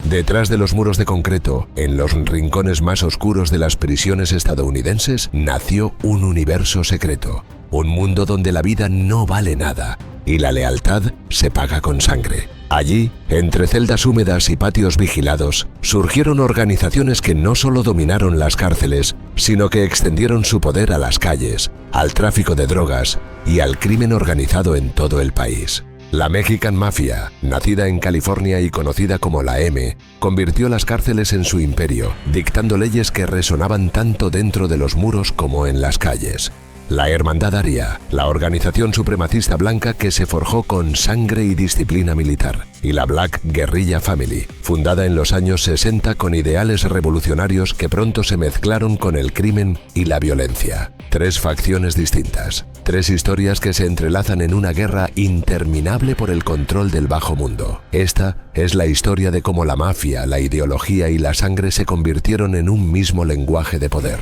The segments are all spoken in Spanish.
Detrás de los muros de concreto, en los rincones más oscuros de las prisiones estadounidenses, nació un universo secreto. Un mundo donde la vida no vale nada y la lealtad se paga con sangre. Allí, entre celdas húmedas y patios vigilados, surgieron organizaciones que no solo dominaron las cárceles, sino que extendieron su poder a las calles, al tráfico de drogas y al crimen organizado en todo el país. La Mexican Mafia, nacida en California y conocida como la M, convirtió las cárceles en su imperio, dictando leyes que resonaban tanto dentro de los muros como en las calles. La Hermandad Aria, la organización supremacista blanca que se forjó con sangre y disciplina militar. Y la Black Guerrilla Family, fundada en los años 60 con ideales revolucionarios que pronto se mezclaron con el crimen y la violencia. 3 facciones distintas, 3 historias que se entrelazan en una guerra interminable por el control del bajo mundo. Esta es la historia de cómo la mafia, la ideología y la sangre se convirtieron en un mismo lenguaje de poder.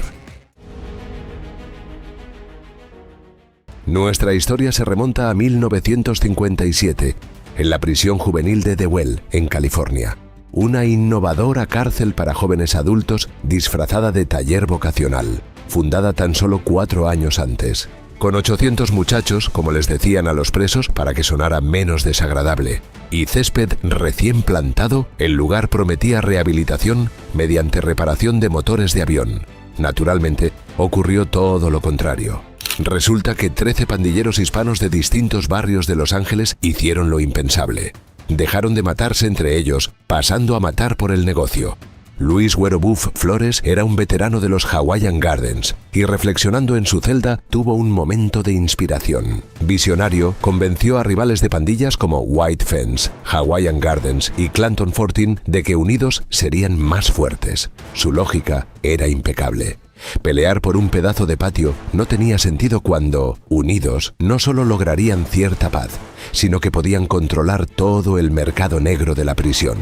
Nuestra historia se remonta a 1957, en la prisión juvenil de Dewey, en California. Una innovadora cárcel para jóvenes adultos disfrazada de taller vocacional, fundada tan solo 4 años antes. Con 800 muchachos, como les decían a los presos para que sonara menos desagradable, y césped recién plantado, el lugar prometía rehabilitación mediante reparación de motores de avión. Naturalmente, ocurrió todo lo contrario. Resulta que 13 pandilleros hispanos de distintos barrios de Los Ángeles hicieron lo impensable. Dejaron de matarse entre ellos, pasando a matar por el negocio. Luis Güero Buff Flores era un veterano de los Hawaiian Gardens y reflexionando en su celda tuvo un momento de inspiración. Visionario, convenció a rivales de pandillas como White Fence, Hawaiian Gardens y Clanton 14 de que unidos serían más fuertes. Su lógica era impecable. Pelear por un pedazo de patio no tenía sentido cuando, unidos, no solo lograrían cierta paz, sino que podían controlar todo el mercado negro de la prisión.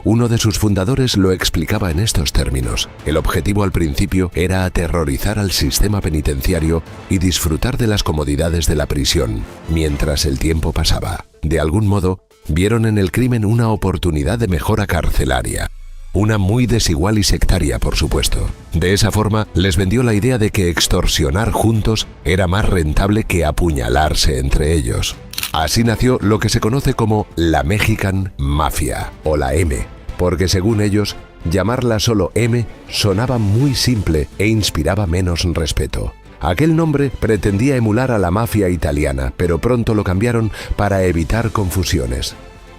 Uno de sus fundadores lo explicaba en estos términos. El objetivo al principio era aterrorizar al sistema penitenciario y disfrutar de las comodidades de la prisión, mientras el tiempo pasaba. De algún modo, vieron en el crimen una oportunidad de mejora carcelaria. Una muy desigual y sectaria, por supuesto. De esa forma, les vendió la idea de que extorsionar juntos era más rentable que apuñalarse entre ellos. Así nació lo que se conoce como la Mexican Mafia, o la M, porque según ellos, llamarla solo M sonaba muy simple e inspiraba menos respeto. Aquel nombre pretendía emular a la mafia italiana, pero pronto lo cambiaron para evitar confusiones.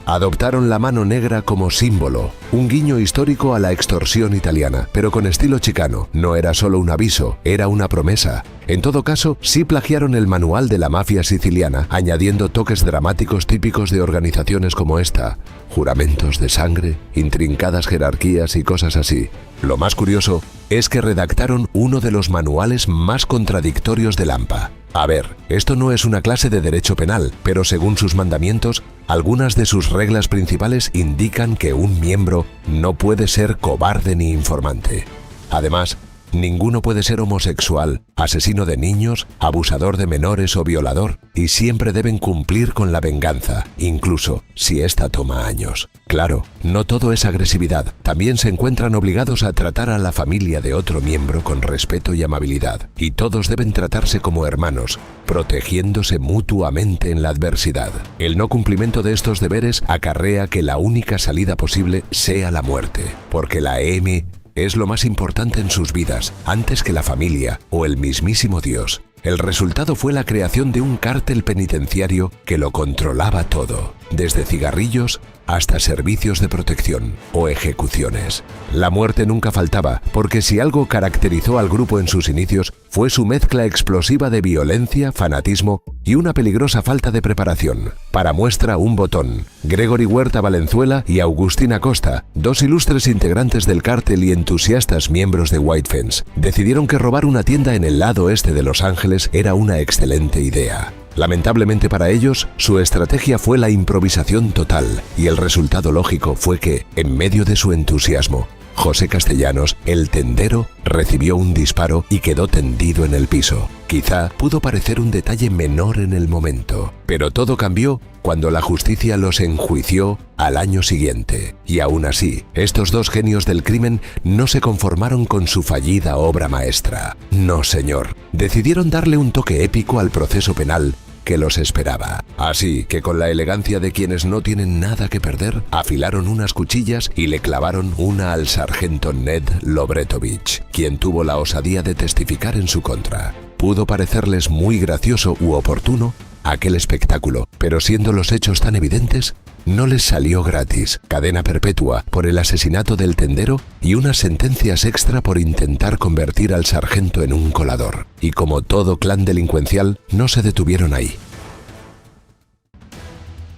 Adoptaron la mano negra como símbolo, un guiño histórico a la extorsión italiana, pero con estilo chicano. No era solo un aviso, era una promesa. En todo caso, sí plagiaron el manual de la mafia siciliana, añadiendo toques dramáticos típicos de organizaciones como esta, juramentos de sangre, intrincadas jerarquías y cosas así. Lo más curioso es que redactaron uno de los manuales más contradictorios del AMPA. A ver, esto no es una clase de derecho penal, pero según sus mandamientos, algunas de sus reglas principales indican que un miembro no puede ser cobarde ni informante. Además, ninguno puede ser homosexual, asesino de niños, abusador de menores o violador, y siempre deben cumplir con la venganza, incluso si esta toma años. Claro, no todo es agresividad, también se encuentran obligados a tratar a la familia de otro miembro con respeto y amabilidad, y todos deben tratarse como hermanos, protegiéndose mutuamente en la adversidad. El no cumplimiento de estos deberes acarrea que la única salida posible sea la muerte, porque la M es lo más importante en sus vidas, antes que la familia o el mismísimo Dios. El resultado fue la creación de un cártel penitenciario que lo controlaba todo, desde cigarrillos hasta servicios de protección o ejecuciones. La muerte nunca faltaba, porque si algo caracterizó al grupo en sus inicios fue su mezcla explosiva de violencia, fanatismo y una peligrosa falta de preparación. Para muestra un botón, Gregory Huerta Valenzuela y Agustín Acosta, 2 ilustres integrantes del cártel y entusiastas miembros de White Fence, decidieron que robar una tienda en el lado este de Los Ángeles era una excelente idea. Lamentablemente para ellos, su estrategia fue la improvisación total y el resultado lógico fue que, en medio de su entusiasmo, José Castellanos, el tendero, recibió un disparo y quedó tendido en el piso. Quizá pudo parecer un detalle menor en el momento, pero todo cambió cuando la justicia los enjuició al año siguiente. Y aún así, estos dos genios del crimen no se conformaron con su fallida obra maestra. No, señor. Decidieron darle un toque épico al proceso penal que los esperaba. Así que con la elegancia de quienes no tienen nada que perder, afilaron unas cuchillas y le clavaron una al sargento Ned Lobretovich, quien tuvo la osadía de testificar en su contra. Pudo parecerles muy gracioso u oportuno aquel espectáculo, pero siendo los hechos tan evidentes, no les salió gratis. Cadena perpetua por el asesinato del tendero y unas sentencias extra por intentar convertir al sargento en un colador. Y como todo clan delincuencial, no se detuvieron ahí.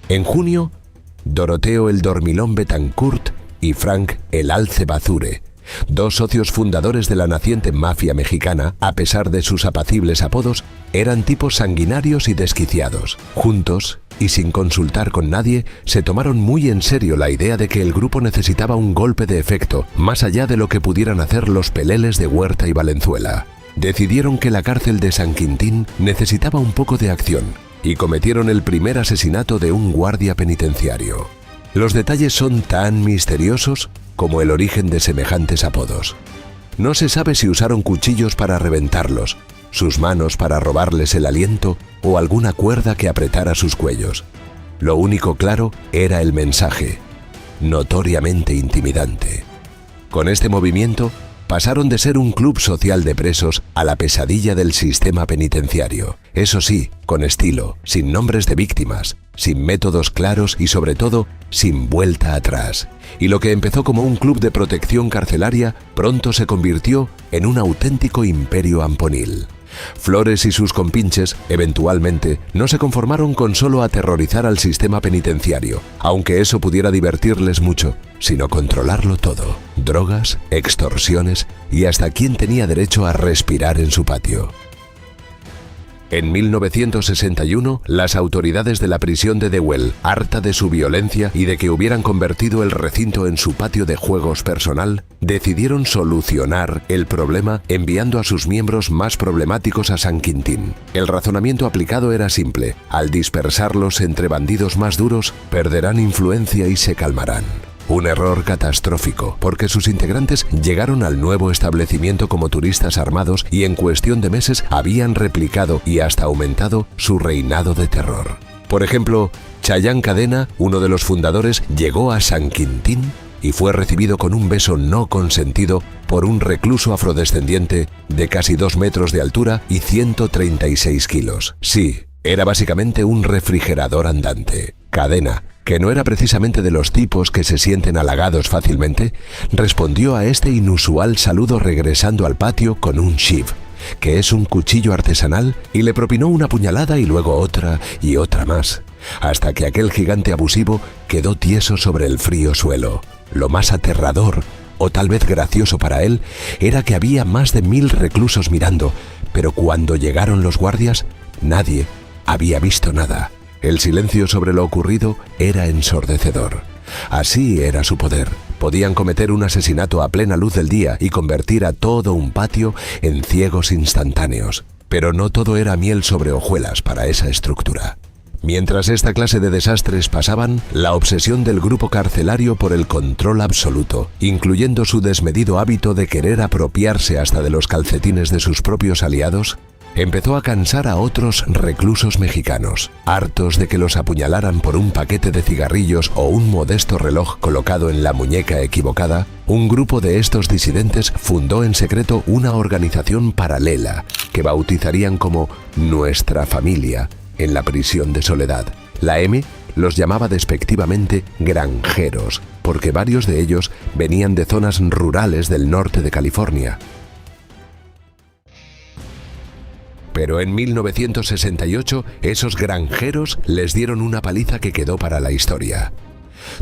En junio, Doroteo el Dormilón Betancourt y Frank el Alce Bazure, dos socios fundadores de la naciente mafia mexicana, a pesar de sus apacibles apodos, eran tipos sanguinarios y desquiciados. Juntos, y sin consultar con nadie, se tomaron muy en serio la idea de que el grupo necesitaba un golpe de efecto, más allá de lo que pudieran hacer los peleles de Huerta y Valenzuela. Decidieron que la cárcel de San Quintín necesitaba un poco de acción, y cometieron el primer asesinato de un guardia penitenciario. Los detalles son tan misteriosos como el origen de semejantes apodos. No se sabe si usaron cuchillos para reventarlos, sus manos para robarles el aliento o alguna cuerda que apretara sus cuellos. Lo único claro era el mensaje, notoriamente intimidante. Con este movimiento, pasaron de ser un club social de presos a la pesadilla del sistema penitenciario. Eso sí, con estilo, sin nombres de víctimas, sin métodos claros y sobre todo, sin vuelta atrás. Y lo que empezó como un club de protección carcelaria, pronto se convirtió en un auténtico imperio amponil. Flores y sus compinches, eventualmente, no se conformaron con solo aterrorizar al sistema penitenciario, aunque eso pudiera divertirles mucho, sino controlarlo todo. Drogas, extorsiones y hasta quién tenía derecho a respirar en su patio. En 1961, las autoridades de la prisión de Deuel, harta de su violencia y de que hubieran convertido el recinto en su patio de juegos personal, decidieron solucionar el problema enviando a sus miembros más problemáticos a San Quintín. El razonamiento aplicado era simple: al dispersarlos entre bandidos más duros, perderán influencia y se calmarán. Un error catastrófico, porque sus integrantes llegaron al nuevo establecimiento como turistas armados y en cuestión de meses habían replicado y hasta aumentado su reinado de terror. Por ejemplo, Chayán Cadena, uno de los fundadores, llegó a San Quintín y fue recibido con un beso no consentido por un recluso afrodescendiente de casi 2 metros de altura y 136 kilos. Sí, era básicamente un refrigerador andante. Cadena, que no era precisamente de los tipos que se sienten halagados fácilmente, respondió a este inusual saludo regresando al patio con un shiv, que es un cuchillo artesanal, y le propinó una puñalada y luego otra y otra más, hasta que aquel gigante abusivo quedó tieso sobre el frío suelo. Lo más aterrador, o tal vez gracioso para él, era que había más de 1000 reclusos mirando, pero cuando llegaron los guardias, nadie había visto nada. El silencio sobre lo ocurrido era ensordecedor. Así era su poder. Podían cometer un asesinato a plena luz del día y convertir a todo un patio en ciegos instantáneos. Pero no todo era miel sobre hojuelas para esa estructura. Mientras esta clase de desastres pasaban, la obsesión del grupo carcelario por el control absoluto, incluyendo su desmedido hábito de querer apropiarse hasta de los calcetines de sus propios aliados, empezó a cansar a otros reclusos mexicanos. Hartos de que los apuñalaran por un paquete de cigarrillos o un modesto reloj colocado en la muñeca equivocada, un grupo de estos disidentes fundó en secreto una organización paralela que bautizarían como Nuestra Familia en la prisión de Soledad. La M los llamaba despectivamente granjeros, porque varios de ellos venían de zonas rurales del norte de California. Pero en 1968, esos granjeros les dieron una paliza que quedó para la historia.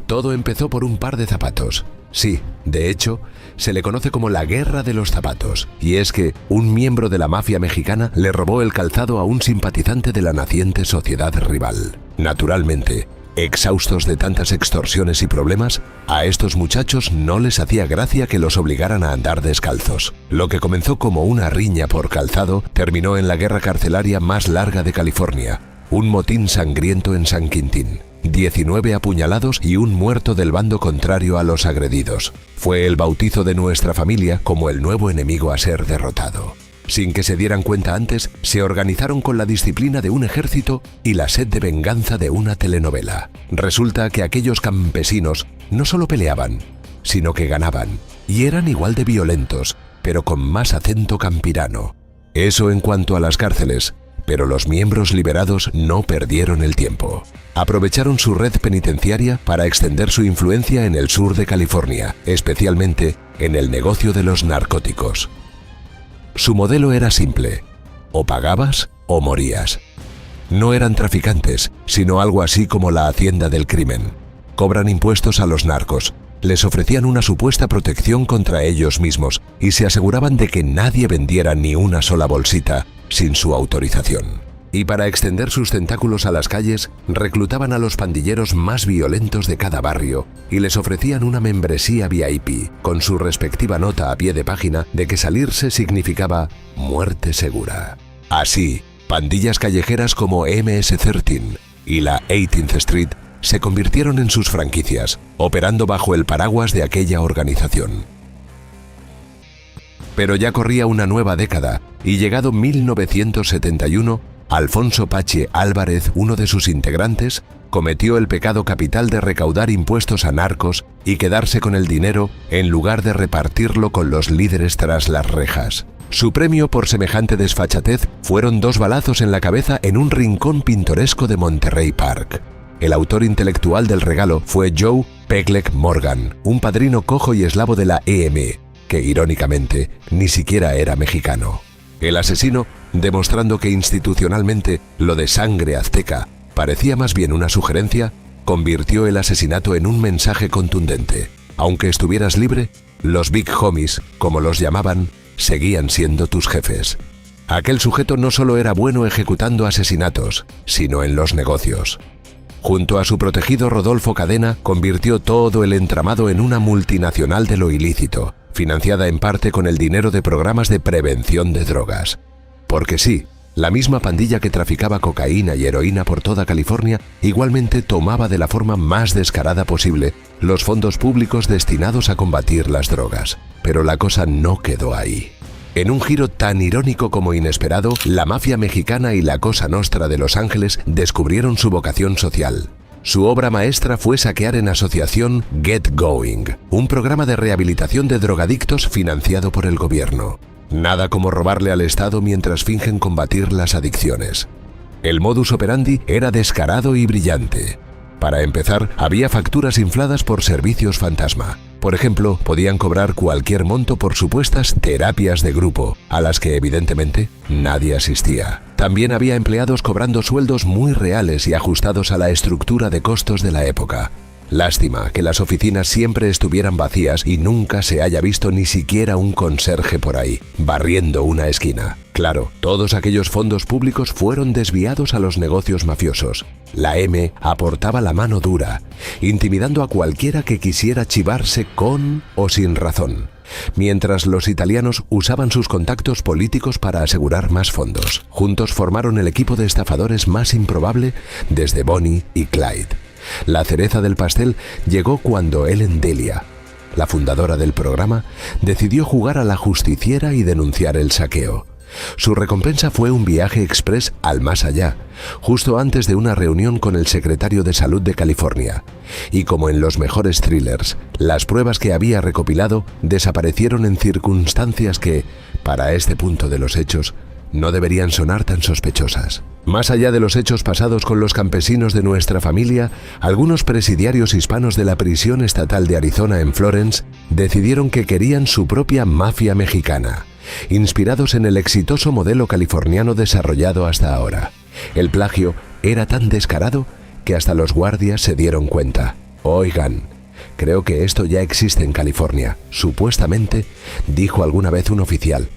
Todo empezó por un par de zapatos. Sí, de hecho, se le conoce como la Guerra de los Zapatos, y es que un miembro de la mafia mexicana le robó el calzado a un simpatizante de la naciente sociedad rival. Naturalmente, Exhaustos de tantas extorsiones y problemas, a estos muchachos no les hacía gracia que los obligaran a andar descalzos. Lo que comenzó como una riña por calzado terminó en la guerra carcelaria más larga de California, un motín sangriento en San Quintín. 19 apuñalados y un muerto del bando contrario a los agredidos. Fue el bautizo de nuestra familia como el nuevo enemigo a ser derrotado. Sin que se dieran cuenta antes, se organizaron con la disciplina de un ejército y la sed de venganza de una telenovela. Resulta que aquellos campesinos no solo peleaban, sino que ganaban, y eran igual de violentos, pero con más acento campirano. Eso en cuanto a las cárceles, pero los miembros liberados no perdieron el tiempo. Aprovecharon su red penitenciaria para extender su influencia en el sur de California, especialmente en el negocio de los narcóticos. Su modelo era simple: o pagabas o morías. No eran traficantes, sino algo así como la hacienda del crimen. Cobran impuestos a los narcos, les ofrecían una supuesta protección contra ellos mismos y se aseguraban de que nadie vendiera ni una sola bolsita sin su autorización. Y para extender sus tentáculos a las calles, reclutaban a los pandilleros más violentos de cada barrio y les ofrecían una membresía VIP, con su respectiva nota a pie de página de que salirse significaba muerte segura. Así, pandillas callejeras como MS-13 y la 18th Street se convirtieron en sus franquicias, operando bajo el paraguas de aquella organización. Pero ya corría una nueva década y llegado 1971, Alfonso Pache Álvarez, uno de sus integrantes, cometió el pecado capital de recaudar impuestos a narcos y quedarse con el dinero en lugar de repartirlo con los líderes tras las rejas. Su premio por semejante desfachatez fueron 2 balazos en la cabeza en un rincón pintoresco de Monterey Park. El autor intelectual del regalo fue Joe Pegleg Morgan, un padrino cojo y eslavo de la EM, que irónicamente ni siquiera era mexicano. El asesino, demostrando que institucionalmente lo de sangre azteca parecía más bien una sugerencia, convirtió el asesinato en un mensaje contundente. Aunque estuvieras libre, los Big Homies, como los llamaban, seguían siendo tus jefes. Aquel sujeto no solo era bueno ejecutando asesinatos, sino en los negocios. Junto a su protegido Rodolfo Cadena, convirtió todo el entramado en una multinacional de lo ilícito, financiada en parte con el dinero de programas de prevención de drogas. Porque sí, la misma pandilla que traficaba cocaína y heroína por toda California igualmente tomaba de la forma más descarada posible los fondos públicos destinados a combatir las drogas. Pero la cosa no quedó ahí. En un giro tan irónico como inesperado, la mafia mexicana y la Cosa Nostra de Los Ángeles descubrieron su vocación social. Su obra maestra fue saquear en asociación Get Going, un programa de rehabilitación de drogadictos financiado por el gobierno. Nada como robarle al Estado mientras fingen combatir las adicciones. El modus operandi era descarado y brillante. Para empezar, había facturas infladas por servicios fantasma. Por ejemplo, podían cobrar cualquier monto por supuestas terapias de grupo, a las que evidentemente nadie asistía. También había empleados cobrando sueldos muy reales y ajustados a la estructura de costos de la época. Lástima que las oficinas siempre estuvieran vacías y nunca se haya visto ni siquiera un conserje por ahí, barriendo una esquina. Claro, todos aquellos fondos públicos fueron desviados a los negocios mafiosos. La M aportaba la mano dura, intimidando a cualquiera que quisiera chivarse con o sin razón, mientras los italianos usaban sus contactos políticos para asegurar más fondos. Juntos formaron el equipo de estafadores más improbable desde Bonnie y Clyde. La cereza del pastel llegó cuando Ellen Delia, la fundadora del programa, decidió jugar a la justiciera y denunciar el saqueo. Su recompensa fue un viaje express al más allá, justo antes de una reunión con el secretario de Salud de California. Y como en los mejores thrillers, las pruebas que había recopilado desaparecieron en circunstancias que, para este punto de los hechos, no deberían sonar tan sospechosas. Más allá de los hechos pasados con los campesinos de nuestra familia, algunos presidiarios hispanos de la prisión estatal de Arizona en Florence decidieron que querían su propia mafia mexicana, inspirados en el exitoso modelo californiano desarrollado hasta ahora. El plagio era tan descarado que hasta los guardias se dieron cuenta. Oigan, creo que esto ya existe en California, supuestamente, dijo alguna vez un oficial.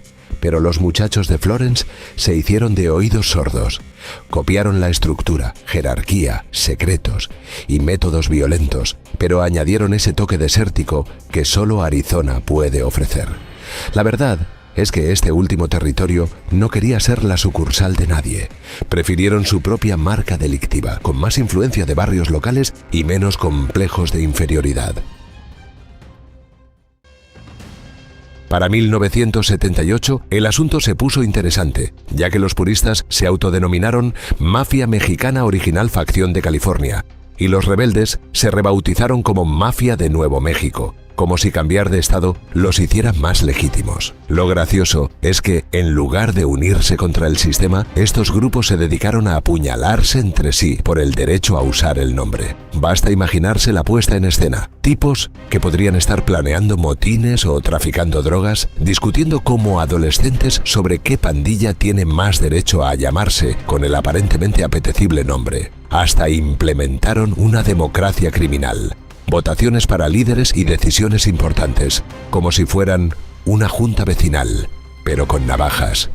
Pero los muchachos de Florence se hicieron de oídos sordos. Copiaron la estructura, jerarquía, secretos y métodos violentos, pero añadieron ese toque desértico que solo Arizona puede ofrecer. La verdad es que este último territorio no quería ser la sucursal de nadie. Prefirieron su propia marca delictiva, con más influencia de barrios locales y menos complejos de inferioridad. Para 1978, el asunto se puso interesante, ya que los puristas se autodenominaron Mafia Mexicana Original Facción de California, y los rebeldes se rebautizaron como Mafia de Nuevo México, como si cambiar de estado los hiciera más legítimos. Lo gracioso es que, en lugar de unirse contra el sistema, estos grupos se dedicaron a apuñalarse entre sí por el derecho a usar el nombre. Basta imaginarse la puesta en escena. Tipos que podrían estar planeando motines o traficando drogas, discutiendo como adolescentes sobre qué pandilla tiene más derecho a llamarse con el aparentemente apetecible nombre. Hasta implementaron una democracia criminal. Votaciones para líderes y decisiones importantes, como si fueran una junta vecinal, pero con navajas.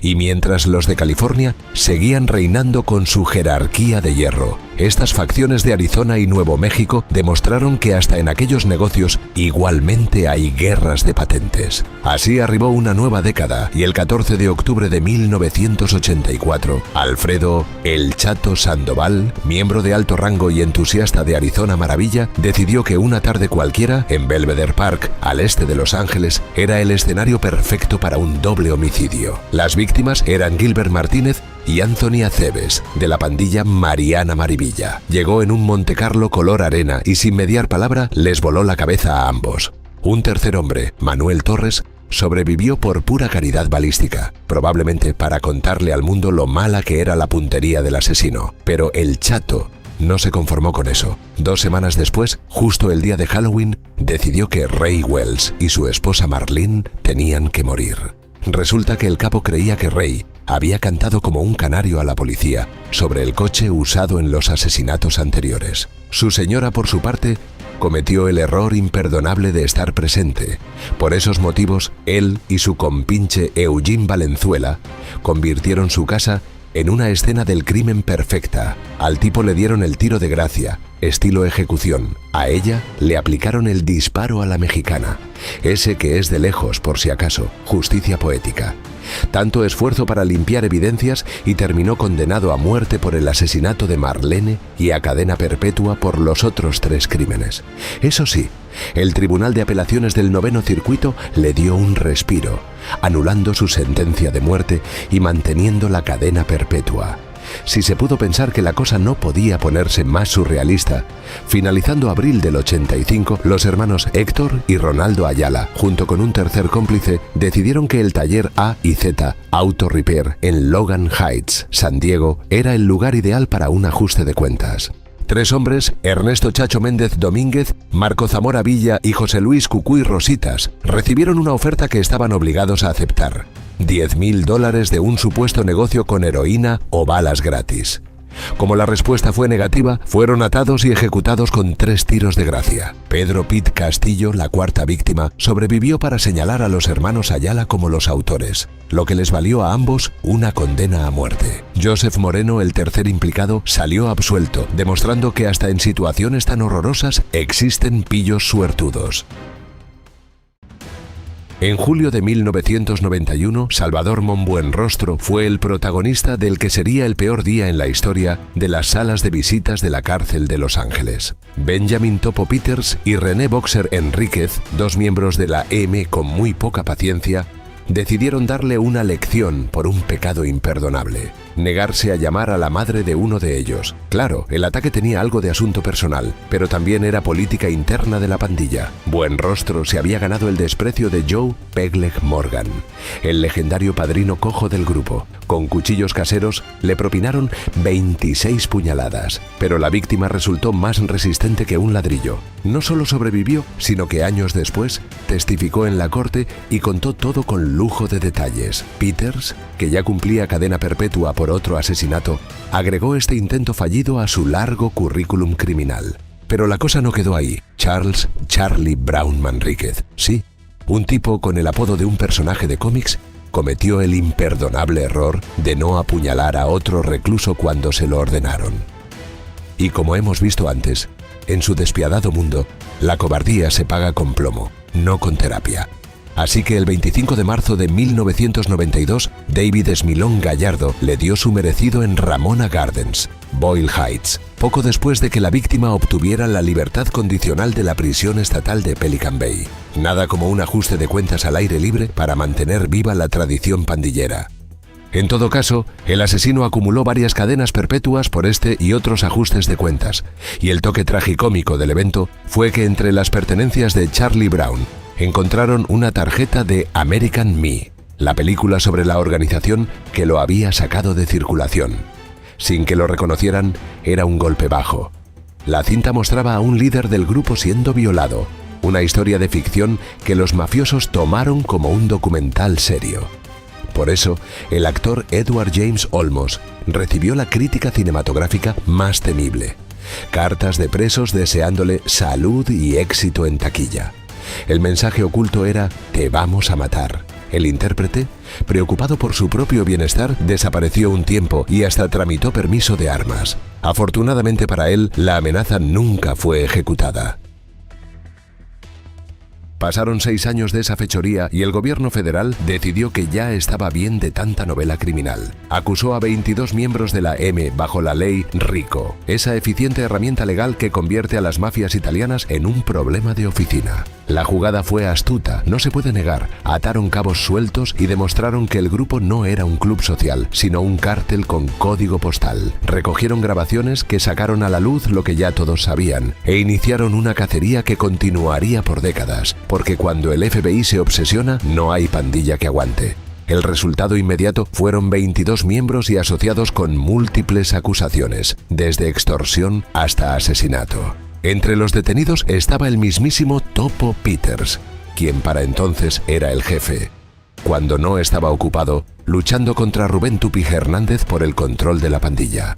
Y mientras los de California seguían reinando con su jerarquía de hierro, estas facciones de Arizona y Nuevo México demostraron que hasta en aquellos negocios igualmente hay guerras de patentes. Así arribó una nueva década y el 14 de octubre de 1984, Alfredo "El Chato" Sandoval, miembro de alto rango y entusiasta de Arizona Maravilla, decidió que una tarde cualquiera en Belvedere Park, al este de Los Ángeles, era el escenario perfecto para un doble homicidio. Las víctimas eran Gilbert Martínez y Anthony Aceves, de la pandilla Mariana Marivilla. Llegó en un Montecarlo color arena y sin mediar palabra les voló la cabeza a ambos. Un tercer hombre, Manuel Torres, sobrevivió por pura caridad balística, probablemente para contarle al mundo lo mala que era la puntería del asesino. Pero el Chato no se conformó con eso. 2 semanas después, justo el día de Halloween, decidió que Ray Wells y su esposa Marlene tenían que morir. Resulta que el capo creía que Ray había cantado como un canario a la policía sobre el coche usado en los asesinatos anteriores. Su señora, por su parte, cometió el error imperdonable de estar presente. Por esos motivos, él y su compinche Eugene Valenzuela convirtieron su casa en una escena del crimen perfecta. Al tipo le dieron el tiro de gracia, estilo ejecución. A ella le aplicaron el disparo a la mexicana, ese que es de lejos por si acaso, justicia poética. Tanto esfuerzo para limpiar evidencias y terminó condenado a muerte por el asesinato de Marlene y a cadena perpetua por los otros 3 crímenes. Eso sí, el Tribunal de Apelaciones del 9º Circuito le dio un respiro, anulando su sentencia de muerte y manteniendo la cadena perpetua. Si se pudo pensar que la cosa no podía ponerse más surrealista, finalizando abril del 85, los hermanos Héctor y Ronaldo Ayala, junto con un tercer cómplice, decidieron que el taller A y Z Auto Repair en Logan Heights, San Diego, era el lugar ideal para un ajuste de cuentas. 3 hombres, Ernesto Chacho Méndez Domínguez, Marco Zamora Villa y José Luis Cucuy Rositas, recibieron una oferta que estaban obligados a aceptar: $10,000 de un supuesto negocio con heroína o balas gratis. Como la respuesta fue negativa, fueron atados y ejecutados con 3 tiros de gracia. Pedro Pitt Castillo, la cuarta víctima, sobrevivió para señalar a los hermanos Ayala como los autores, lo que les valió a ambos una condena a muerte. Joseph Moreno, el tercer implicado, salió absuelto, demostrando que hasta en situaciones tan horrorosas existen pillos suertudos. En julio de 1991, Salvador Monbuenrostro fue el protagonista del que sería el peor día en la historia de las salas de visitas de la cárcel de Los Ángeles. Benjamin Topo Peters y René Boxer Enríquez, 2 miembros de la M con muy poca paciencia, decidieron darle una lección por un pecado imperdonable: negarse a llamar a la madre de uno de ellos. Claro, el ataque tenía algo de asunto personal, pero también era política interna de la pandilla. Buenrostro se había ganado el desprecio de Joe Pegleg Morgan, el legendario padrino cojo del grupo. Con cuchillos caseros le propinaron 26 puñaladas, pero la víctima resultó más resistente que un ladrillo. No solo sobrevivió, sino que años después testificó en la corte y contó todo con lujo de detalles. Peters, que ya cumplía cadena perpetua por otro asesinato, agregó este intento fallido a su largo currículum criminal. Pero la cosa no quedó ahí. Charles Charlie Brown Manríquez, sí, un tipo con el apodo de un personaje de cómics, cometió el imperdonable error de no apuñalar a otro recluso cuando se lo ordenaron. Y como hemos visto antes, en su despiadado mundo, la cobardía se paga con plomo, no con terapia. Así que el 25 de marzo de 1992, David Smilón Gallardo le dio su merecido en Ramona Gardens, Boyle Heights, poco después de que la víctima obtuviera la libertad condicional de la prisión estatal de Pelican Bay. Nada como un ajuste de cuentas al aire libre para mantener viva la tradición pandillera. En todo caso, el asesino acumuló varias cadenas perpetuas por este y otros ajustes de cuentas, y el toque tragicómico del evento fue que entre las pertenencias de Charlie Brown encontraron una tarjeta de American Me, la película sobre la organización que lo había sacado de circulación. Sin que lo reconocieran, era un golpe bajo. La cinta mostraba a un líder del grupo siendo violado, una historia de ficción que los mafiosos tomaron como un documental serio. Por eso, el actor Edward James Olmos recibió la crítica cinematográfica más temible. Cartas de presos deseándole salud y éxito en taquilla. El mensaje oculto era: te vamos a matar. El intérprete, preocupado por su propio bienestar, desapareció un tiempo y hasta tramitó permiso de armas. Afortunadamente para él, la amenaza nunca fue ejecutada. Pasaron 6 años de esa fechoría y el gobierno federal decidió que ya estaba bien de tanta novela criminal. Acusó a 22 miembros de la M bajo la ley RICO, esa eficiente herramienta legal que convierte a las mafias italianas en un problema de oficina. La jugada fue astuta, no se puede negar. Ataron cabos sueltos y demostraron que el grupo no era un club social, sino un cártel con código postal. Recogieron grabaciones que sacaron a la luz lo que ya todos sabían e iniciaron una cacería que continuaría por décadas. Porque cuando el FBI se obsesiona, no hay pandilla que aguante. El resultado inmediato fueron 22 miembros y asociados con múltiples acusaciones, desde extorsión hasta asesinato. Entre los detenidos estaba el mismísimo Topo Peters, quien para entonces era el jefe. Cuando no estaba ocupado, luchando contra Rubén Tupi Hernández por el control de la pandilla.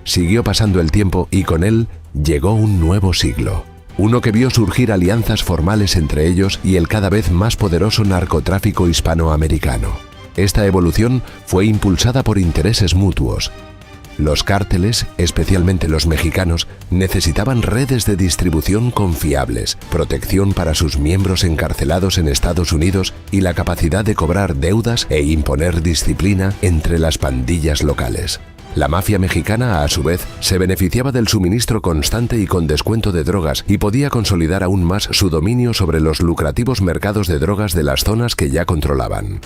Siguió pasando el tiempo y con él llegó un nuevo siglo. Uno que vio surgir alianzas formales entre ellos y el cada vez más poderoso narcotráfico hispanoamericano. Esta evolución fue impulsada por intereses mutuos. Los cárteles, especialmente los mexicanos, necesitaban redes de distribución confiables, protección para sus miembros encarcelados en Estados Unidos y la capacidad de cobrar deudas e imponer disciplina entre las pandillas locales. La mafia mexicana, a su vez, se beneficiaba del suministro constante y con descuento de drogas y podía consolidar aún más su dominio sobre los lucrativos mercados de drogas de las zonas que ya controlaban.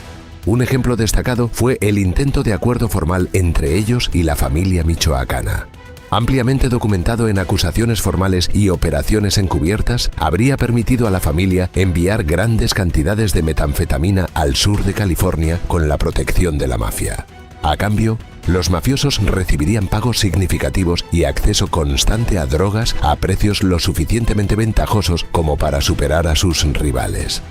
Un ejemplo destacado fue el intento de acuerdo formal entre ellos y la familia michoacana. Ampliamente documentado en acusaciones formales y operaciones encubiertas, habría permitido a la familia enviar grandes cantidades de metanfetamina al sur de California con la protección de la mafia. A cambio, los mafiosos recibirían pagos significativos y acceso constante a drogas a precios lo suficientemente ventajosos como para superar a sus rivales.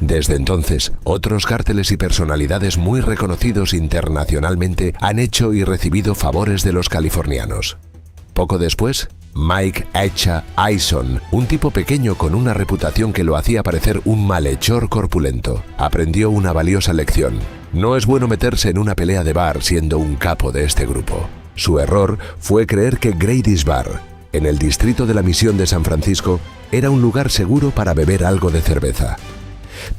Desde entonces, otros cárteles y personalidades muy reconocidos internacionalmente han hecho y recibido favores de los californianos. Poco después, Mike Echa Aison, un tipo pequeño con una reputación que lo hacía parecer un malhechor corpulento, aprendió una valiosa lección. No es bueno meterse en una pelea de bar siendo un capo de este grupo. Su error fue creer que Grady's Bar, en el distrito de la Misión de San Francisco, era un lugar seguro para beber algo de cerveza.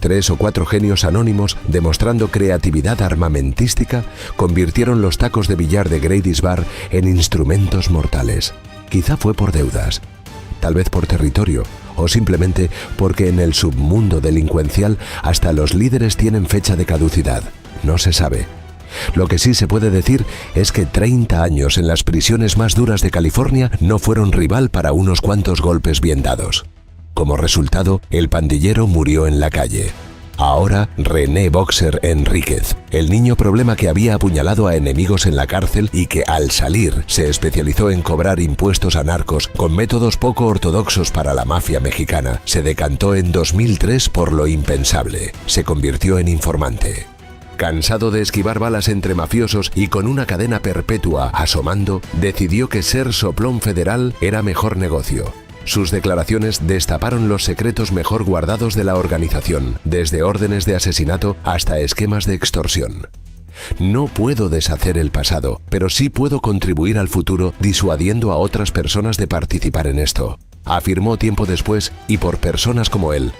3 o 4 genios anónimos, demostrando creatividad armamentística, convirtieron los tacos de billar de Grady's Bar en instrumentos mortales. Quizá fue por deudas, tal vez por territorio, o simplemente porque en el submundo delincuencial hasta los líderes tienen fecha de caducidad. No se sabe. Lo que sí se puede decir es que 30 años en las prisiones más duras de California no fueron rival para unos cuantos golpes bien dados. Como resultado, el pandillero murió en la calle. Ahora, René Boxer Enríquez, el niño problema que había apuñalado a enemigos en la cárcel y que al salir se especializó en cobrar impuestos a narcos con métodos poco ortodoxos para la mafia mexicana, se decantó en 2003 por lo impensable. Se convirtió en informante. Cansado de esquivar balas entre mafiosos y con una cadena perpetua asomando, decidió que ser soplón federal era mejor negocio. Sus declaraciones destaparon los secretos mejor guardados de la organización, desde órdenes de asesinato hasta esquemas de extorsión. No puedo deshacer el pasado, pero sí puedo contribuir al futuro disuadiendo a otras personas de participar en esto, afirmó tiempo después y por personas como él.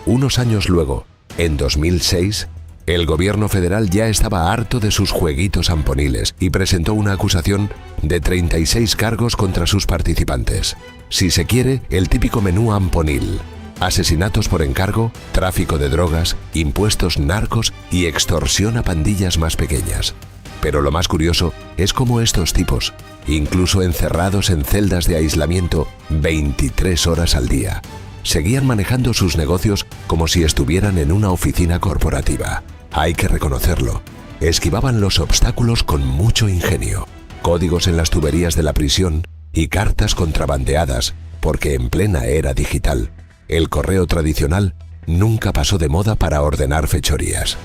Unos años luego, en 2006, el gobierno federal ya estaba harto de sus jueguitos amponiles y presentó una acusación de 36 cargos contra sus participantes. Si se quiere, el típico menú amponil: asesinatos por encargo, tráfico de drogas, impuestos narcos y extorsión a pandillas más pequeñas. Pero lo más curioso es cómo estos tipos, incluso encerrados en celdas de aislamiento 23 horas al día, seguían manejando sus negocios como si estuvieran en una oficina corporativa. Hay que reconocerlo, esquivaban los obstáculos con mucho ingenio. Códigos en las tuberías de la prisión y cartas contrabandeadas, porque en plena era digital, el correo tradicional nunca pasó de moda para ordenar fechorías.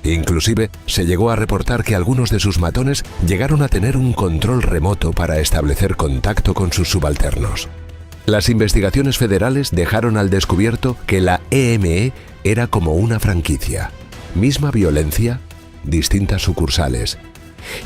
Inclusive se llegó a reportar que algunos de sus matones llegaron a tener un control remoto para establecer contacto con sus subalternos. Las investigaciones federales dejaron al descubierto que la EME era como una franquicia. Misma violencia, distintas sucursales.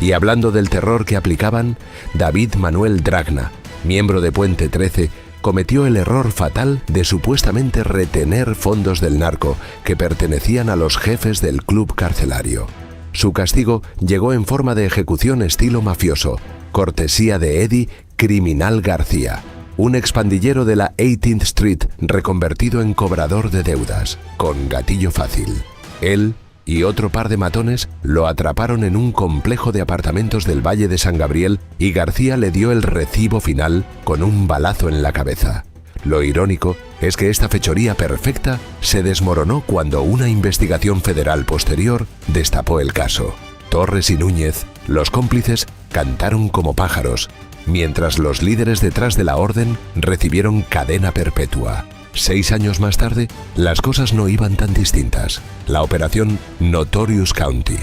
Y hablando del terror que aplicaban, David Manuel Dragna, miembro de Puente 13, cometió el error fatal de supuestamente retener fondos del narco que pertenecían a los jefes del club carcelario. Su castigo llegó en forma de ejecución estilo mafioso, cortesía de Eddie Criminal García, un expandillero de la 18th Street reconvertido en cobrador de deudas, con gatillo fácil. Él y otro par de matones lo atraparon en un complejo de apartamentos del Valle de San Gabriel y García le dio el recibo final con un balazo en la cabeza. Lo irónico es que esta fechoría perfecta se desmoronó cuando una investigación federal posterior destapó el caso. Torres y Núñez, los cómplices, cantaron como pájaros, mientras los líderes detrás de la orden recibieron cadena perpetua. 6 años más tarde, las cosas no iban tan distintas. La operación Notorious County,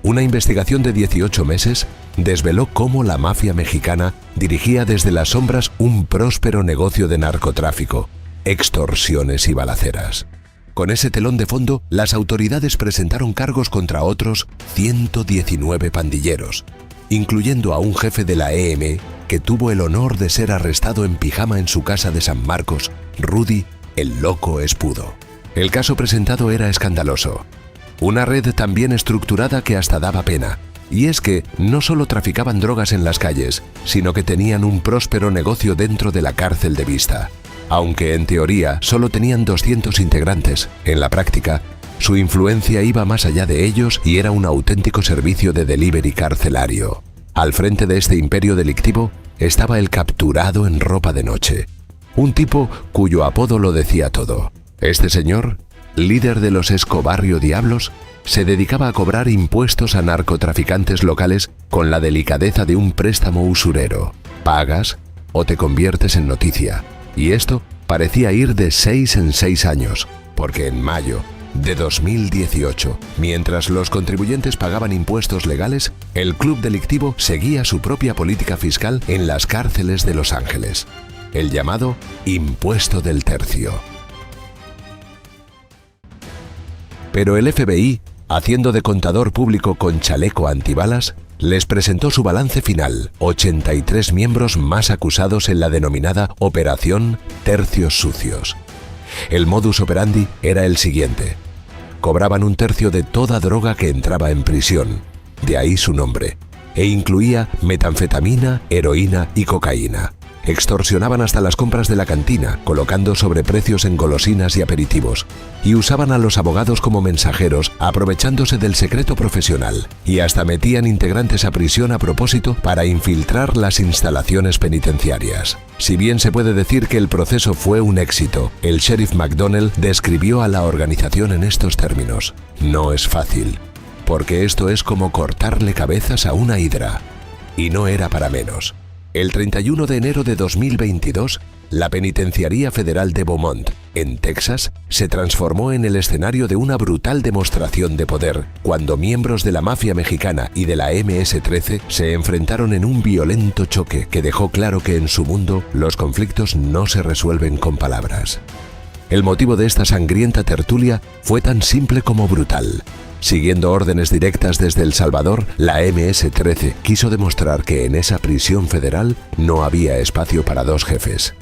una investigación de 18 meses, desveló cómo la mafia mexicana dirigía desde las sombras un próspero negocio de narcotráfico, extorsiones y balaceras. Con ese telón de fondo, las autoridades presentaron cargos contra otros 119 pandilleros, incluyendo a un jefe de la EME que tuvo el honor de ser arrestado en pijama en su casa de San Marcos, Rudy el Loco Espudo. El caso presentado era escandaloso. Una red tan bien estructurada que hasta daba pena. Y es que no solo traficaban drogas en las calles, sino que tenían un próspero negocio dentro de la cárcel de Vista. Aunque en teoría solo tenían 200 integrantes, en la práctica, su influencia iba más allá de ellos y era un auténtico servicio de delivery carcelario. Al frente de este imperio delictivo estaba el capturado en ropa de noche. Un tipo cuyo apodo lo decía todo. Este señor, líder de los Escobarrio Diablos, se dedicaba a cobrar impuestos a narcotraficantes locales con la delicadeza de un préstamo usurero. Pagas o te conviertes en noticia. Y esto parecía ir de 6 en 6 años, porque en mayo de 2018, mientras los contribuyentes pagaban impuestos legales, el club delictivo seguía su propia política fiscal en las cárceles de Los Ángeles. El llamado impuesto del tercio. Pero el FBI, haciendo de contador público con chaleco antibalas, les presentó su balance final: 83 miembros más acusados en la denominada Operación Tercios Sucios. El modus operandi era el siguiente: cobraban un tercio de toda droga que entraba en prisión, de ahí su nombre, e incluía metanfetamina, heroína y cocaína. Extorsionaban hasta las compras de la cantina, colocando sobreprecios en golosinas y aperitivos, y usaban a los abogados como mensajeros, aprovechándose del secreto profesional, y hasta metían integrantes a prisión a propósito para infiltrar las instalaciones penitenciarias. Si bien se puede decir que el proceso fue un éxito, el sheriff McDonnell describió a la organización en estos términos: no es fácil, porque esto es como cortarle cabezas a una hidra. Y no era para menos. El 31 de enero de 2022, la Penitenciaría Federal de Beaumont en Texas, se transformó en el escenario de una brutal demostración de poder, cuando miembros de la mafia mexicana y de la MS-13 se enfrentaron en un violento choque que dejó claro que en su mundo los conflictos no se resuelven con palabras. El motivo de esta sangrienta tertulia fue tan simple como brutal. Siguiendo órdenes directas desde El Salvador, la MS-13 quiso demostrar que en esa prisión federal no había espacio para dos jefes.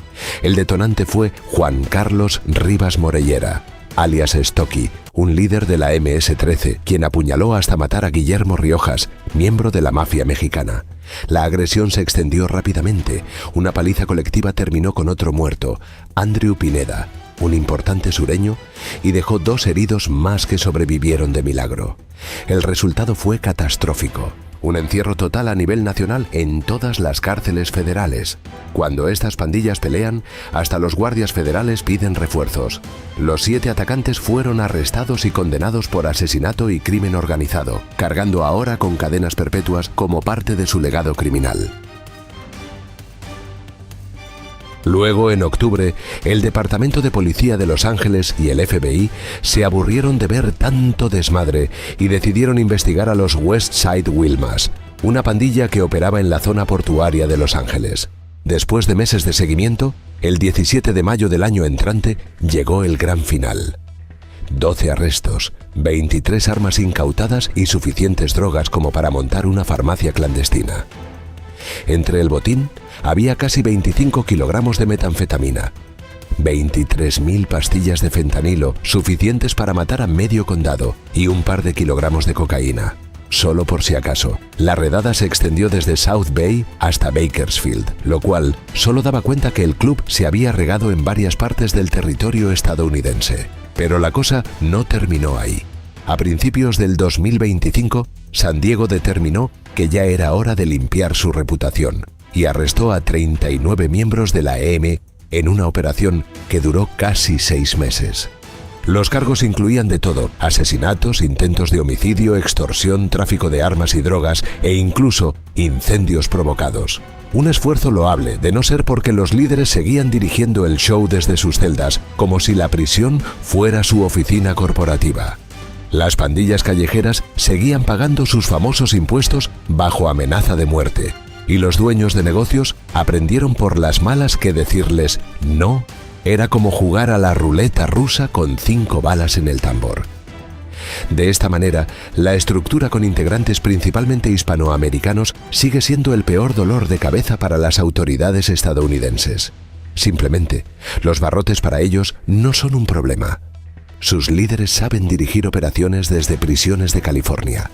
El detonante fue Juan Carlos Rivas Morellera, alias Stocky, un líder de la MS-13, quien apuñaló hasta matar a Guillermo Riojas, miembro de la mafia mexicana. La agresión se extendió rápidamente. Una paliza colectiva terminó con otro muerto, Andrew Pineda, un importante sureño, y dejó 2 heridos más que sobrevivieron de milagro. El resultado fue catastrófico. Un encierro total a nivel nacional en todas las cárceles federales. Cuando estas pandillas pelean, hasta los guardias federales piden refuerzos. Los 7 atacantes fueron arrestados y condenados por asesinato y crimen organizado, cargando ahora con cadenas perpetuas como parte de su legado criminal. Luego, en octubre, el Departamento de Policía de Los Ángeles y el FBI se aburrieron de ver tanto desmadre y decidieron investigar a los West Side Wilmas, una pandilla que operaba en la zona portuaria de Los Ángeles. Después de meses de seguimiento, el 17 de mayo del año entrante llegó el gran final. 12 arrestos, 23 armas incautadas y suficientes drogas como para montar una farmacia clandestina. Entre el botín había casi 25 kilogramos de metanfetamina, 23.000 pastillas de fentanilo suficientes para matar a medio condado y un par de kilogramos de cocaína. Solo por si acaso, la redada se extendió desde South Bay hasta Bakersfield, lo cual solo daba cuenta que el club se había regado en varias partes del territorio estadounidense. Pero la cosa no terminó ahí. A principios del 2025, San Diego determinó que ya era hora de limpiar su reputación y arrestó a 39 miembros de la EM en una operación que duró casi 6 meses. Los cargos incluían de todo: asesinatos, intentos de homicidio, extorsión, tráfico de armas y drogas e incluso incendios provocados. Un esfuerzo loable, de no ser porque los líderes seguían dirigiendo el show desde sus celdas, como si la prisión fuera su oficina corporativa. Las pandillas callejeras seguían pagando sus famosos impuestos bajo amenaza de muerte, y los dueños de negocios aprendieron por las malas que decirles no era como jugar a la ruleta rusa con 5 balas en el tambor. De esta manera, la estructura con integrantes principalmente hispanoamericanos sigue siendo el peor dolor de cabeza para las autoridades estadounidenses. Simplemente, los barrotes para ellos no son un problema. Sus líderes saben dirigir operaciones desde prisiones de California.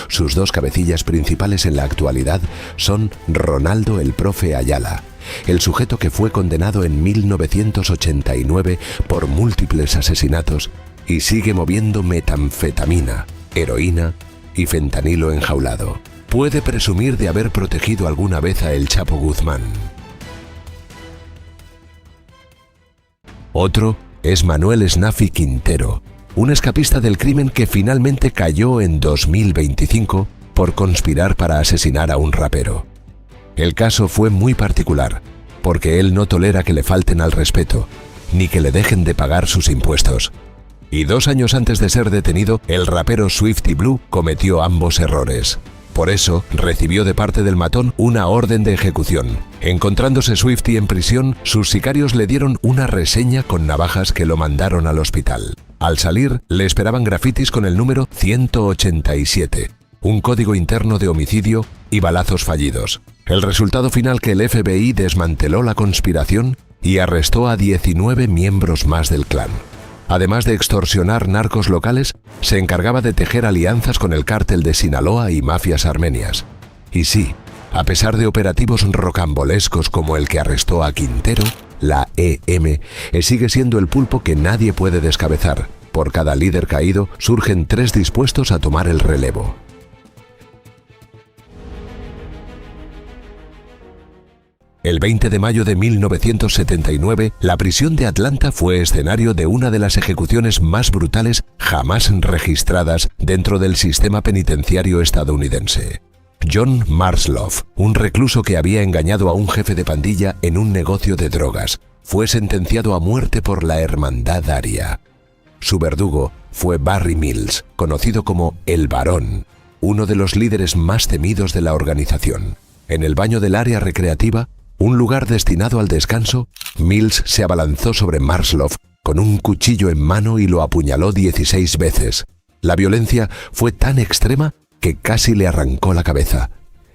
Sus 2 cabecillas principales en la actualidad son Ronaldo el Profe Ayala, el sujeto que fue condenado en 1989 por múltiples asesinatos y sigue moviendo metanfetamina, heroína y fentanilo enjaulado. Puede presumir de haber protegido alguna vez a El Chapo Guzmán. Otro es Manuel Snafi Quintero, un escapista del crimen que finalmente cayó en 2025 por conspirar para asesinar a un rapero. El caso fue muy particular, porque él no tolera que le falten al respeto, ni que le dejen de pagar sus impuestos. Y 2 años antes de ser detenido, el rapero Swifty Blue cometió ambos errores. Por eso, recibió de parte del matón una orden de ejecución. Encontrándose Swifty en prisión, sus sicarios le dieron una reseña con navajas que lo mandaron al hospital. Al salir, le esperaban grafitis con el número 187, un código interno de homicidio y balazos fallidos. El resultado final: que el FBI desmanteló la conspiración y arrestó a 19 miembros más del clan. Además de extorsionar narcos locales, se encargaba de tejer alianzas con el cártel de Sinaloa y mafias armenias. Y sí, a pesar de operativos rocambolescos como el que arrestó a Quintero, la EM sigue siendo el pulpo que nadie puede descabezar. Por cada líder caído, surgen 3 dispuestos a tomar el relevo. El 20 de mayo de 1979, la prisión de Atlanta fue escenario de una de las ejecuciones más brutales jamás registradas dentro del sistema penitenciario estadounidense. John Marsloff, un recluso que había engañado a un jefe de pandilla en un negocio de drogas, fue sentenciado a muerte por la Hermandad Aria. Su verdugo fue Barry Mills, conocido como El Barón, uno de los líderes más temidos de la organización. En el baño del área recreativa, un lugar destinado al descanso, Mills se abalanzó sobre Marsloff con un cuchillo en mano y lo apuñaló 16 veces. La violencia fue tan extrema que casi le arrancó la cabeza.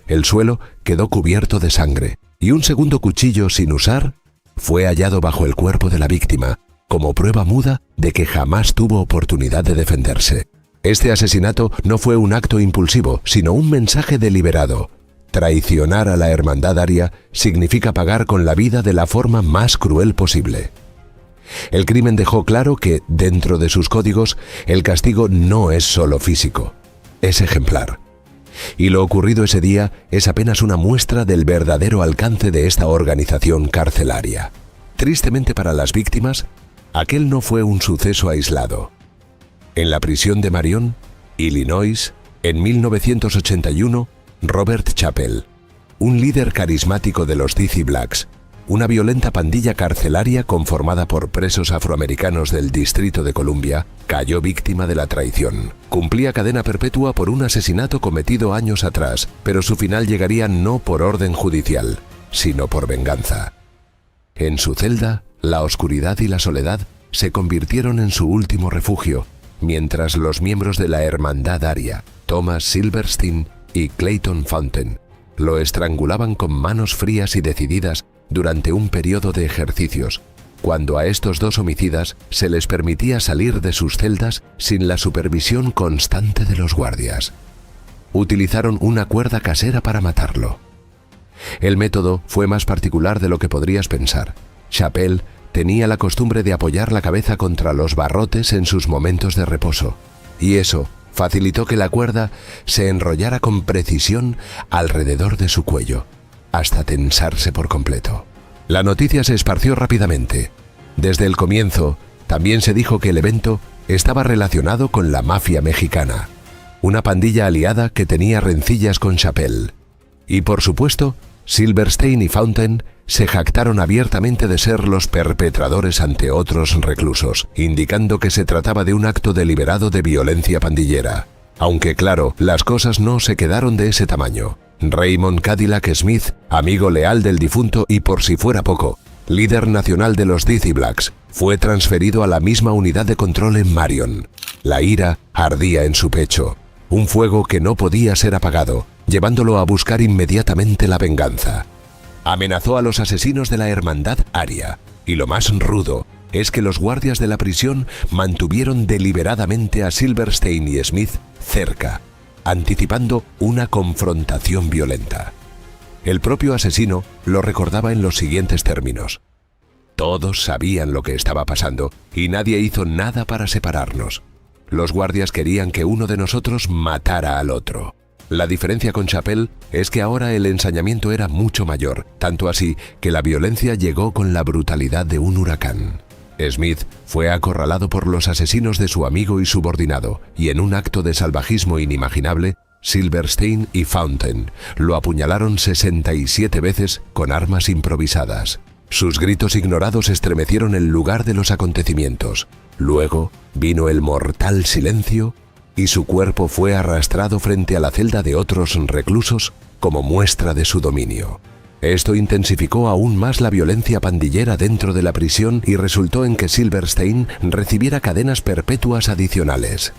El suelo quedó cubierto de sangre y un segundo cuchillo sin usar fue hallado bajo el cuerpo de la víctima, como prueba muda de que jamás tuvo oportunidad de defenderse. Este asesinato no fue un acto impulsivo, sino un mensaje deliberado. Traicionar a la Hermandad Aria significa pagar con la vida de la forma más cruel posible. El crimen dejó claro que, dentro de sus códigos, el castigo no es solo físico, es ejemplar. Y lo ocurrido ese día es apenas una muestra del verdadero alcance de esta organización carcelaria. Tristemente para las víctimas, aquel no fue un suceso aislado. En la prisión de Marion, Illinois, en 1981, Robert Chappell, un líder carismático de los Dizzy Blacks, una violenta pandilla carcelaria conformada por presos afroamericanos del Distrito de Columbia, cayó víctima de la traición. Cumplía cadena perpetua por un asesinato cometido años atrás, pero su final llegaría no por orden judicial, sino por venganza. En su celda, la oscuridad y la soledad se convirtieron en su último refugio, mientras los miembros de la Hermandad Aria, Thomas Silverstein y Clayton Fountain, lo estrangulaban con manos frías y decididas durante un periodo de ejercicios, cuando a estos dos homicidas se les permitía salir de sus celdas sin la supervisión constante de los guardias. Utilizaron una cuerda casera para matarlo. El método fue más particular de lo que podrías pensar. Chappell tenía la costumbre de apoyar la cabeza contra los barrotes en sus momentos de reposo, y eso facilitó que la cuerda se enrollara con precisión alrededor de su cuello, hasta tensarse por completo. La noticia se esparció rápidamente. Desde el comienzo, también se dijo que el evento estaba relacionado con la mafia mexicana, una pandilla aliada que tenía rencillas con Chappell. Y por supuesto, Silverstein y Fountain se jactaron abiertamente de ser los perpetradores ante otros reclusos, indicando que se trataba de un acto deliberado de violencia pandillera. Aunque claro, las cosas no se quedaron de ese tamaño. Raymond Cadillac Smith, amigo leal del difunto y por si fuera poco, líder nacional de los Dizzy Blacks, fue transferido a la misma unidad de control en Marion. La ira ardía en su pecho, un fuego que no podía ser apagado, llevándolo a buscar inmediatamente la venganza. Amenazó a los asesinos de la Hermandad Aria, y lo más rudo es que los guardias de la prisión mantuvieron deliberadamente a Silverstein y Smith cerca, anticipando una confrontación violenta. El propio asesino lo recordaba en los siguientes términos: todos sabían lo que estaba pasando y nadie hizo nada para separarnos. Los guardias querían que uno de nosotros matara al otro. La diferencia con Chappell es que ahora el ensañamiento era mucho mayor, tanto así que la violencia llegó con la brutalidad de un huracán. Smith fue acorralado por los asesinos de su amigo y subordinado, y en un acto de salvajismo inimaginable, Silverstein y Fountain lo apuñalaron 67 veces con armas improvisadas. Sus gritos ignorados estremecieron el lugar de los acontecimientos. Luego vino el mortal silencio y su cuerpo fue arrastrado frente a la celda de otros reclusos como muestra de su dominio. Esto intensificó aún más la violencia pandillera dentro de la prisión y resultó en que Silverstein recibiera cadenas perpetuas adicionales.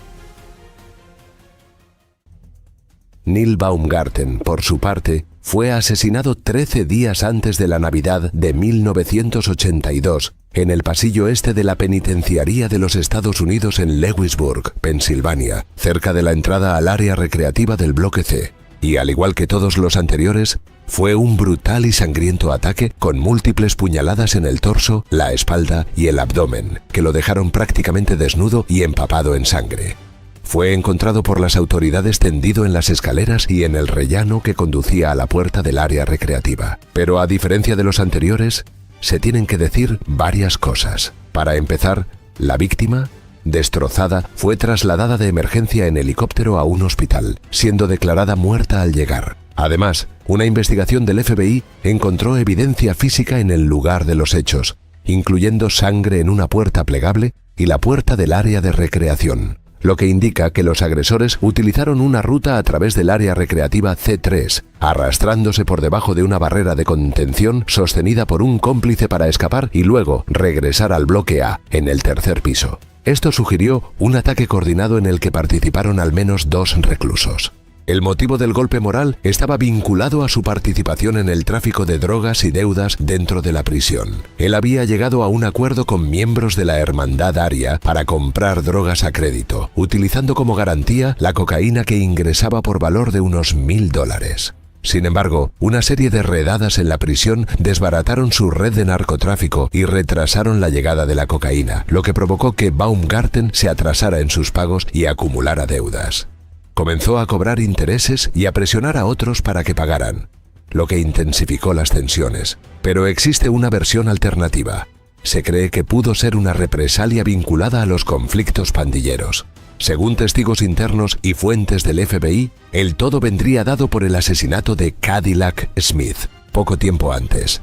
Neil Baumgarten, por su parte, fue asesinado 13 días antes de la Navidad de 1982 en el pasillo este de la penitenciaría de los Estados Unidos en Lewisburg, Pensilvania, cerca de la entrada al área recreativa del Bloque C. Y al igual que todos los anteriores, fue un brutal y sangriento ataque con múltiples puñaladas en el torso, la espalda y el abdomen, que lo dejaron prácticamente desnudo y empapado en sangre. Fue encontrado por las autoridades tendido en las escaleras y en el rellano que conducía a la puerta del área recreativa. Pero a diferencia de los anteriores, se tienen que decir varias cosas. Para empezar, la víctima, destrozada, fue trasladada de emergencia en helicóptero a un hospital, siendo declarada muerta al llegar. Además, una investigación del FBI encontró evidencia física en el lugar de los hechos, incluyendo sangre en una puerta plegable y la puerta del área de recreación, lo que indica que los agresores utilizaron una ruta a través del área recreativa C3, arrastrándose por debajo de una barrera de contención sostenida por un cómplice para escapar y luego regresar al bloque A, en el tercer piso. Esto sugirió un ataque coordinado en el que participaron al menos 2 reclusos. El motivo del golpe moral estaba vinculado a su participación en el tráfico de drogas y deudas dentro de la prisión. Él había llegado a un acuerdo con miembros de la Hermandad Aria para comprar drogas a crédito, utilizando como garantía la cocaína que ingresaba por valor de unos $1000. Sin embargo, una serie de redadas en la prisión desbarataron su red de narcotráfico y retrasaron la llegada de la cocaína, lo que provocó que Baumgarten se atrasara en sus pagos y acumulara deudas. Comenzó a cobrar intereses y a presionar a otros para que pagaran, lo que intensificó las tensiones. Pero existe una versión alternativa. Se cree que pudo ser una represalia vinculada a los conflictos pandilleros. Según testigos internos y fuentes del FBI, el todo vendría dado por el asesinato de Cadillac Smith, poco tiempo antes.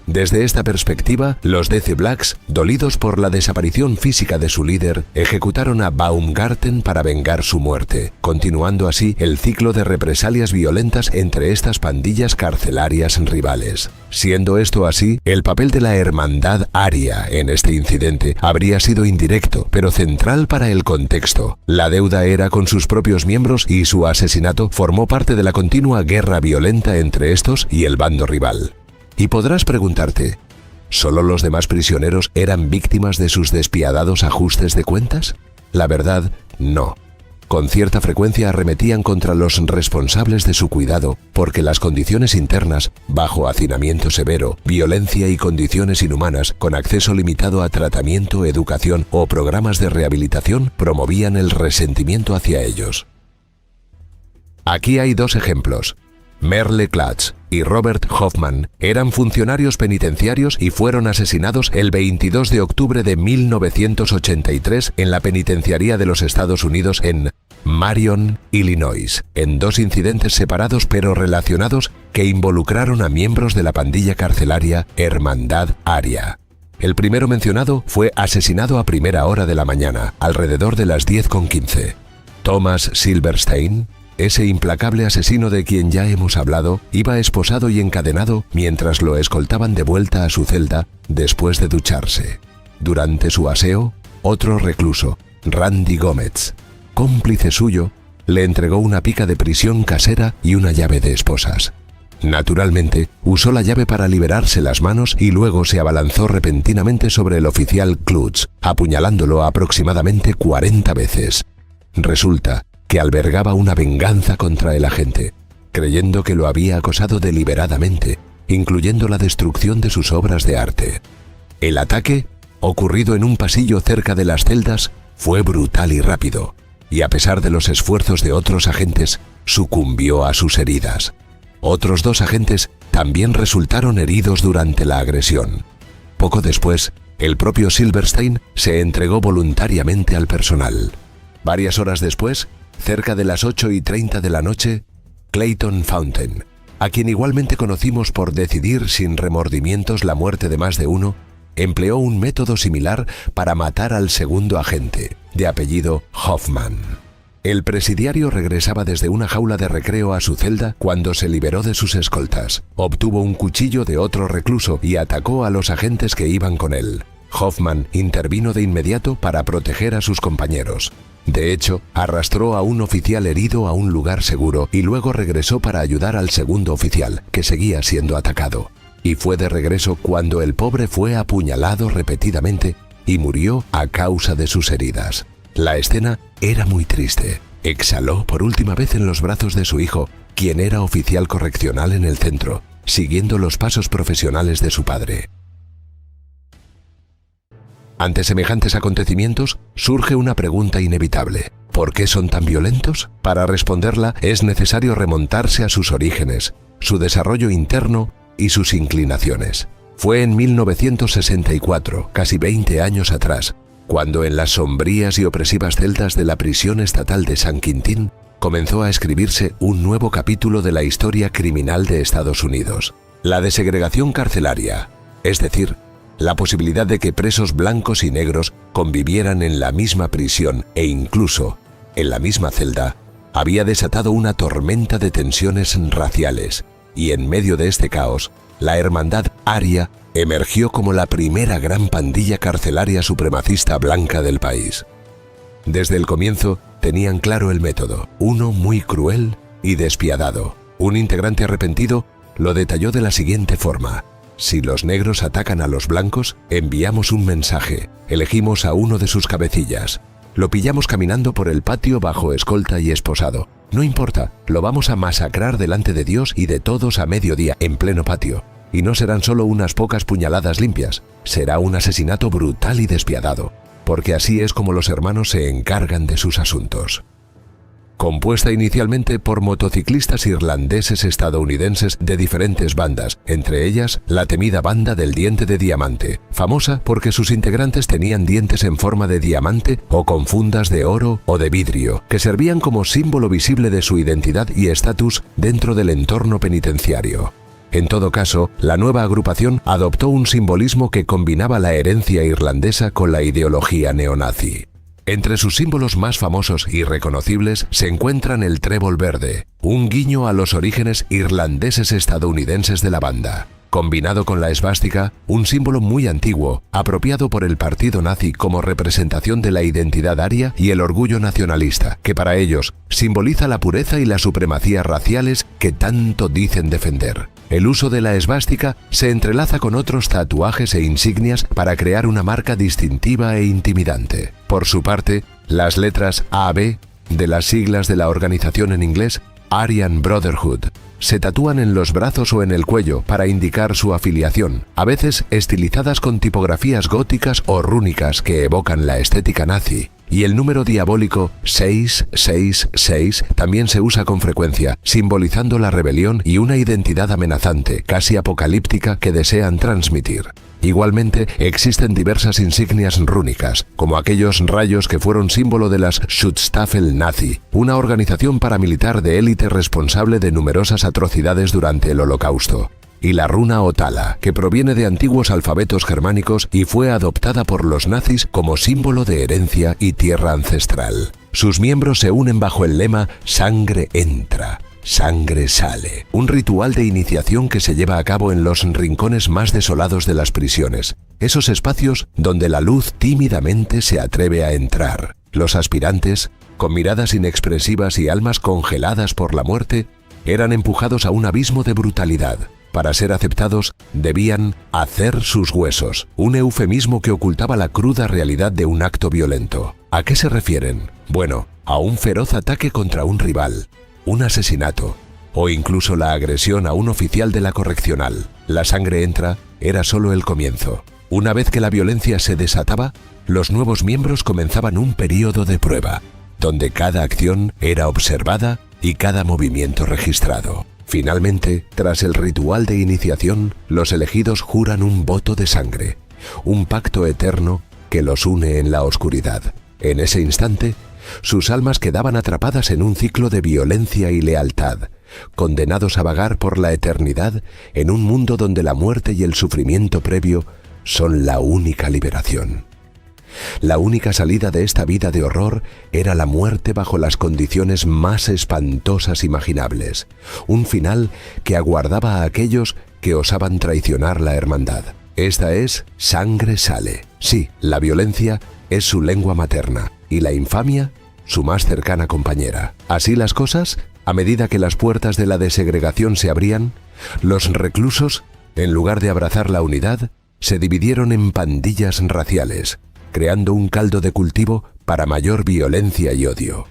Desde esta perspectiva, los DC Blacks, dolidos por la desaparición física de su líder, ejecutaron a Baumgarten para vengar su muerte, continuando así el ciclo de represalias violentas entre estas pandillas carcelarias rivales. Siendo esto así, el papel de la Hermandad Aria en este incidente habría sido indirecto, pero central para el contexto. La deuda era con sus propios miembros y su asesinato formó parte de la continua guerra violenta entre estos y el bando rival. Y podrás preguntarte, ¿solo los demás prisioneros eran víctimas de sus despiadados ajustes de cuentas? La verdad, no. Con cierta frecuencia arremetían contra los responsables de su cuidado, porque las condiciones internas, bajo hacinamiento severo, violencia y condiciones inhumanas, con acceso limitado a tratamiento, educación o programas de rehabilitación, promovían el resentimiento hacia ellos. Aquí hay 2 ejemplos. Merle Klatz y Robert Hoffman eran funcionarios penitenciarios y fueron asesinados el 22 de octubre de 1983 en la penitenciaría de los Estados Unidos en Marion, Illinois, en 2 incidentes separados pero relacionados que involucraron a miembros de la pandilla carcelaria Hermandad Aria. El primero mencionado fue asesinado a primera hora de la mañana, alrededor de las 10:15. Thomas Silverstein, ese implacable asesino de quien ya hemos hablado, iba esposado y encadenado mientras lo escoltaban de vuelta a su celda después de ducharse. Durante su aseo, otro recluso, Randy Gómez, cómplice suyo, le entregó una pica de prisión casera y una llave de esposas. Naturalmente, usó la llave para liberarse las manos y luego se abalanzó repentinamente sobre el oficial Klutz, apuñalándolo aproximadamente 40 veces. Resulta que albergaba una venganza contra el agente, creyendo que lo había acosado deliberadamente, incluyendo la destrucción de sus obras de arte. El ataque, ocurrido en un pasillo cerca de las celdas, fue brutal y rápido, y a pesar de los esfuerzos de otros agentes, sucumbió a sus heridas. Otros 2 agentes también resultaron heridos durante la agresión. Poco después, el propio Silverstein se entregó voluntariamente al personal. Varias horas después, cerca de las 8:30 de la noche, Clayton Fountain, a quien igualmente conocimos por decidir sin remordimientos la muerte de más de uno, empleó un método similar para matar al segundo agente, de apellido Hoffman. El presidiario regresaba desde una jaula de recreo a su celda cuando se liberó de sus escoltas. Obtuvo un cuchillo de otro recluso y atacó a los agentes que iban con él. Hoffman intervino de inmediato para proteger a sus compañeros. De hecho, arrastró a un oficial herido a un lugar seguro y luego regresó para ayudar al segundo oficial, que seguía siendo atacado. Y fue de regreso cuando el pobre fue apuñalado repetidamente y murió a causa de sus heridas. La escena era muy triste. Exhaló por última vez en los brazos de su hijo, quien era oficial correccional en el centro, siguiendo los pasos profesionales de su padre. Ante semejantes acontecimientos, surge una pregunta inevitable. ¿Por qué son tan violentos? Para responderla es necesario remontarse a sus orígenes, su desarrollo interno y sus inclinaciones. Fue en 1964, casi 20 años atrás, cuando en las sombrías y opresivas celdas de la prisión estatal de San Quintín comenzó a escribirse un nuevo capítulo de la historia criminal de Estados Unidos. La desegregación carcelaria, es decir, La posibilidad de que presos blancos y negros convivieran en la misma prisión e incluso en la misma celda había desatado una tormenta de tensiones raciales, y en medio de este caos, la Hermandad Aria emergió como la primera gran pandilla carcelaria supremacista blanca del país. Desde el comienzo tenían claro el método, uno muy cruel y despiadado. Un integrante arrepentido lo detalló de la siguiente forma: si los negros atacan a los blancos, enviamos un mensaje, elegimos a uno de sus cabecillas, lo pillamos caminando por el patio bajo escolta y esposado. No importa, lo vamos a masacrar delante de Dios y de todos a mediodía, en pleno patio. Y no serán solo unas pocas puñaladas limpias, será un asesinato brutal y despiadado, porque así es como los hermanos se encargan de sus asuntos. Compuesta inicialmente por motociclistas irlandeses estadounidenses de diferentes bandas, entre ellas la temida banda del Diente de Diamante, famosa porque sus integrantes tenían dientes en forma de diamante o con fundas de oro o de vidrio, que servían como símbolo visible de su identidad y estatus dentro del entorno penitenciario. En todo caso, la nueva agrupación adoptó un simbolismo que combinaba la herencia irlandesa con la ideología neonazi. Entre sus símbolos más famosos y reconocibles se encuentran el trébol verde, un guiño a los orígenes irlandeses estadounidenses de la banda, combinado con la esvástica, un símbolo muy antiguo, apropiado por el partido nazi como representación de la identidad aria y el orgullo nacionalista, que para ellos simboliza la pureza y las supremacías raciales que tanto dicen defender. El uso de la esvástica se entrelaza con otros tatuajes e insignias para crear una marca distintiva e intimidante. Por su parte, las letras AB, de las siglas de la organización en inglés, Aryan Brotherhood, se tatúan en los brazos o en el cuello para indicar su afiliación, a veces estilizadas con tipografías góticas o rúnicas que evocan la estética nazi. Y el número diabólico 666 también se usa con frecuencia, simbolizando la rebelión y una identidad amenazante, casi apocalíptica, que desean transmitir. Igualmente, existen diversas insignias rúnicas, como aquellos rayos que fueron símbolo de las Schutzstaffel nazi, una organización paramilitar de élite responsable de numerosas atrocidades durante el Holocausto. Y la runa Otala, que proviene de antiguos alfabetos germánicos y fue adoptada por los nazis como símbolo de herencia y tierra ancestral. Sus miembros se unen bajo el lema «Sangre entra, sangre sale», un ritual de iniciación que se lleva a cabo en los rincones más desolados de las prisiones, esos espacios donde la luz tímidamente se atreve a entrar. Los aspirantes, con miradas inexpresivas y almas congeladas por la muerte, eran empujados a un abismo de brutalidad. Para ser aceptados, debían hacer sus huesos, un eufemismo que ocultaba la cruda realidad de un acto violento. ¿A qué se refieren? Bueno, a un feroz ataque contra un rival, un asesinato, o incluso la agresión a un oficial de la correccional. La sangre entra era solo el comienzo. Una vez que la violencia se desataba, los nuevos miembros comenzaban un período de prueba, donde cada acción era observada y cada movimiento registrado. Finalmente, tras el ritual de iniciación, los elegidos juran un voto de sangre, un pacto eterno que los une en la oscuridad. En ese instante, sus almas quedaban atrapadas en un ciclo de violencia y lealtad, condenados a vagar por la eternidad en un mundo donde la muerte y el sufrimiento previo son la única liberación. La única salida de esta vida de horror era la muerte bajo las condiciones más espantosas imaginables, un final que aguardaba a aquellos que osaban traicionar la hermandad. Esta es Sangre Sale. Sí, la violencia es su lengua materna y la infamia su más cercana compañera. Así las cosas, a medida que las puertas de la desegregación se abrían, los reclusos, en lugar de abrazar la unidad, se dividieron en pandillas raciales, creando un caldo de cultivo para mayor violencia y odio.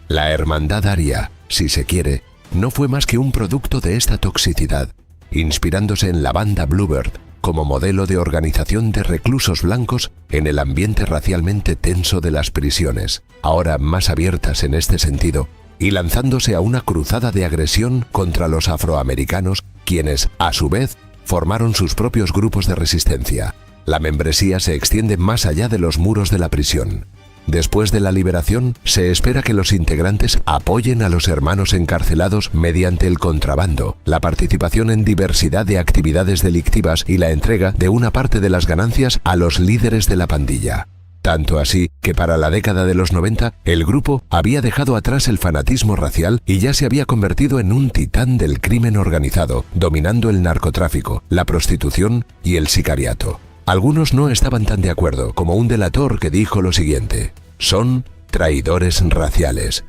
La Hermandad Aria, si se quiere, no fue más que un producto de esta toxicidad, inspirándose en la banda Bluebird como modelo de organización de reclusos blancos en el ambiente racialmente tenso de las prisiones, ahora más abiertas en este sentido, y lanzándose a una cruzada de agresión contra los afroamericanos, quienes, a su vez, formaron sus propios grupos de resistencia. La membresía se extiende más allá de los muros de la prisión. Después de la liberación, se espera que los integrantes apoyen a los hermanos encarcelados mediante el contrabando, la participación en diversidad de actividades delictivas y la entrega de una parte de las ganancias a los líderes de la pandilla. Tanto así que para la década de los 90, el grupo había dejado atrás el fanatismo racial y ya se había convertido en un titán del crimen organizado, dominando el narcotráfico, la prostitución y el sicariato. Algunos no estaban tan de acuerdo, como un delator que dijo lo siguiente: son traidores raciales,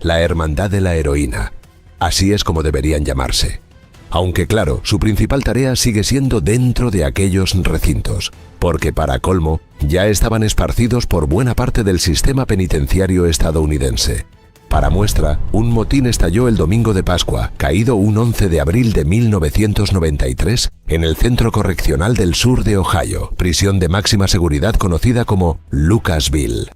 la hermandad de la heroína, así es como deberían llamarse. Aunque claro, su principal tarea sigue siendo dentro de aquellos recintos, porque para colmo, ya estaban esparcidos por buena parte del sistema penitenciario estadounidense. Para muestra, un motín estalló el domingo de Pascua, caído un 11 de abril de 1993, en el Centro Correccional del Sur de Ohio, prisión de máxima seguridad conocida como Lucasville.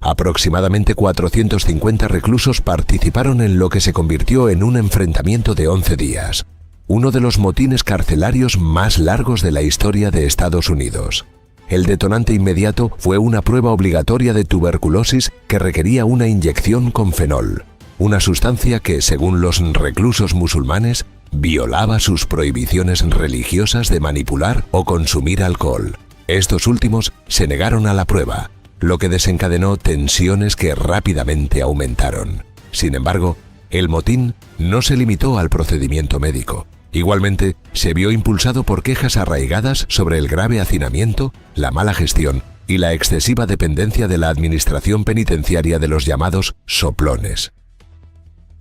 Aproximadamente 450 reclusos participaron en lo que se convirtió en un enfrentamiento de 11 días, uno de los motines carcelarios más largos de la historia de Estados Unidos. El detonante inmediato fue una prueba obligatoria de tuberculosis que requería una inyección con fenol, una sustancia que, según los reclusos musulmanes, violaba sus prohibiciones religiosas de manipular o consumir alcohol. Estos últimos se negaron a la prueba, lo que desencadenó tensiones que rápidamente aumentaron. Sin embargo, el motín no se limitó al procedimiento médico. Igualmente, se vio impulsado por quejas arraigadas sobre el grave hacinamiento, la mala gestión y la excesiva dependencia de la administración penitenciaria de los llamados soplones.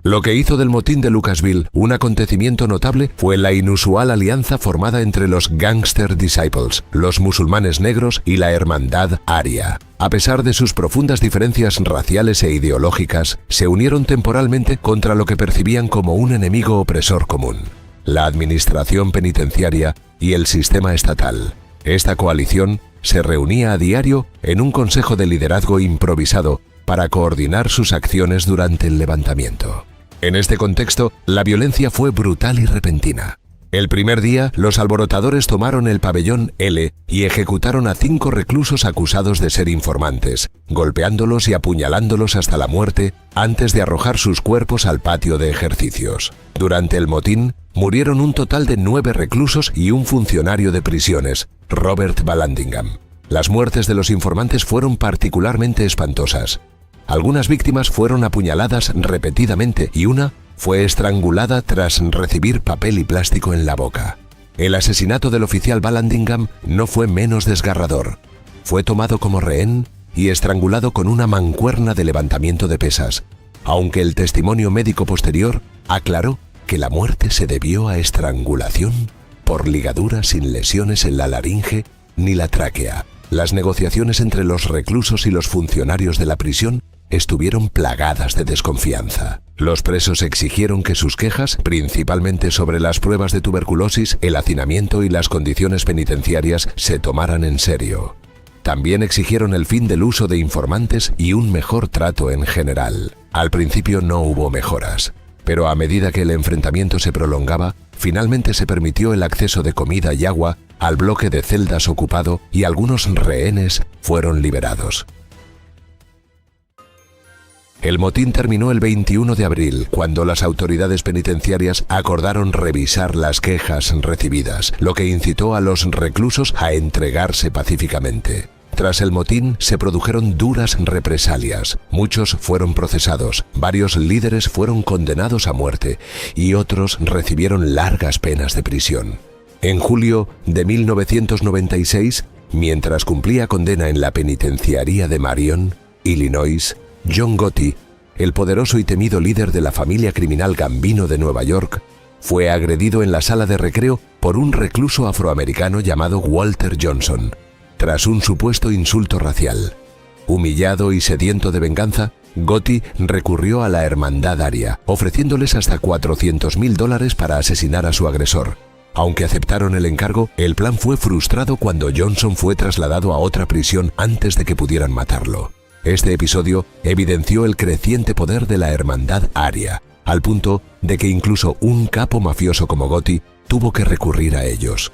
Lo que hizo del motín de Lucasville un acontecimiento notable fue la inusual alianza formada entre los Gangster Disciples, los musulmanes negros y la Hermandad Aria. A pesar de sus profundas diferencias raciales e ideológicas, se unieron temporalmente contra lo que percibían como un enemigo opresor común: la administración penitenciaria y el sistema estatal. Esta coalición se reunía a diario en un consejo de liderazgo improvisado para coordinar sus acciones durante el levantamiento. En este contexto, la violencia fue brutal y repentina. El primer día, los alborotadores tomaron el pabellón L y ejecutaron a 5 reclusos acusados de ser informantes, golpeándolos y apuñalándolos hasta la muerte antes de arrojar sus cuerpos al patio de ejercicios. Durante el motín, murieron un total de 9 reclusos y un funcionario de prisiones, Robert Vallandigham. Las muertes de los informantes fueron particularmente espantosas. Algunas víctimas fueron apuñaladas repetidamente y una fue estrangulada tras recibir papel y plástico en la boca. El asesinato del oficial Vallandigham no fue menos desgarrador. Fue tomado como rehén y estrangulado con una mancuerna de levantamiento de pesas, aunque el testimonio médico posterior aclaró que la muerte se debió a estrangulación por ligadura sin lesiones en la laringe ni la tráquea. Las negociaciones entre los reclusos y los funcionarios de la prisión estuvieron plagadas de desconfianza. Los presos exigieron que sus quejas, principalmente sobre las pruebas de tuberculosis, el hacinamiento y las condiciones penitenciarias, se tomaran en serio. También exigieron el fin del uso de informantes y un mejor trato en general. Al principio no hubo mejoras, pero a medida que el enfrentamiento se prolongaba, finalmente se permitió el acceso de comida y agua al bloque de celdas ocupado y algunos rehenes fueron liberados. El motín terminó el 21 de abril, cuando las autoridades penitenciarias acordaron revisar las quejas recibidas, lo que incitó a los reclusos a entregarse pacíficamente. Tras el motín se produjeron duras represalias. Muchos fueron procesados, varios líderes fueron condenados a muerte y otros recibieron largas penas de prisión. En julio de 1996, mientras cumplía condena en la penitenciaría de Marion, Illinois, John Gotti, el poderoso y temido líder de la familia criminal Gambino de Nueva York, fue agredido en la sala de recreo por un recluso afroamericano llamado Walter Johnson, tras un supuesto insulto racial. Humillado y sediento de venganza, Gotti recurrió a la Hermandad Aria, ofreciéndoles hasta $400,000 para asesinar a su agresor. Aunque aceptaron el encargo, el plan fue frustrado cuando Johnson fue trasladado a otra prisión antes de que pudieran matarlo. Este episodio evidenció el creciente poder de la Hermandad Aria, al punto de que incluso un capo mafioso como Gotti tuvo que recurrir a ellos.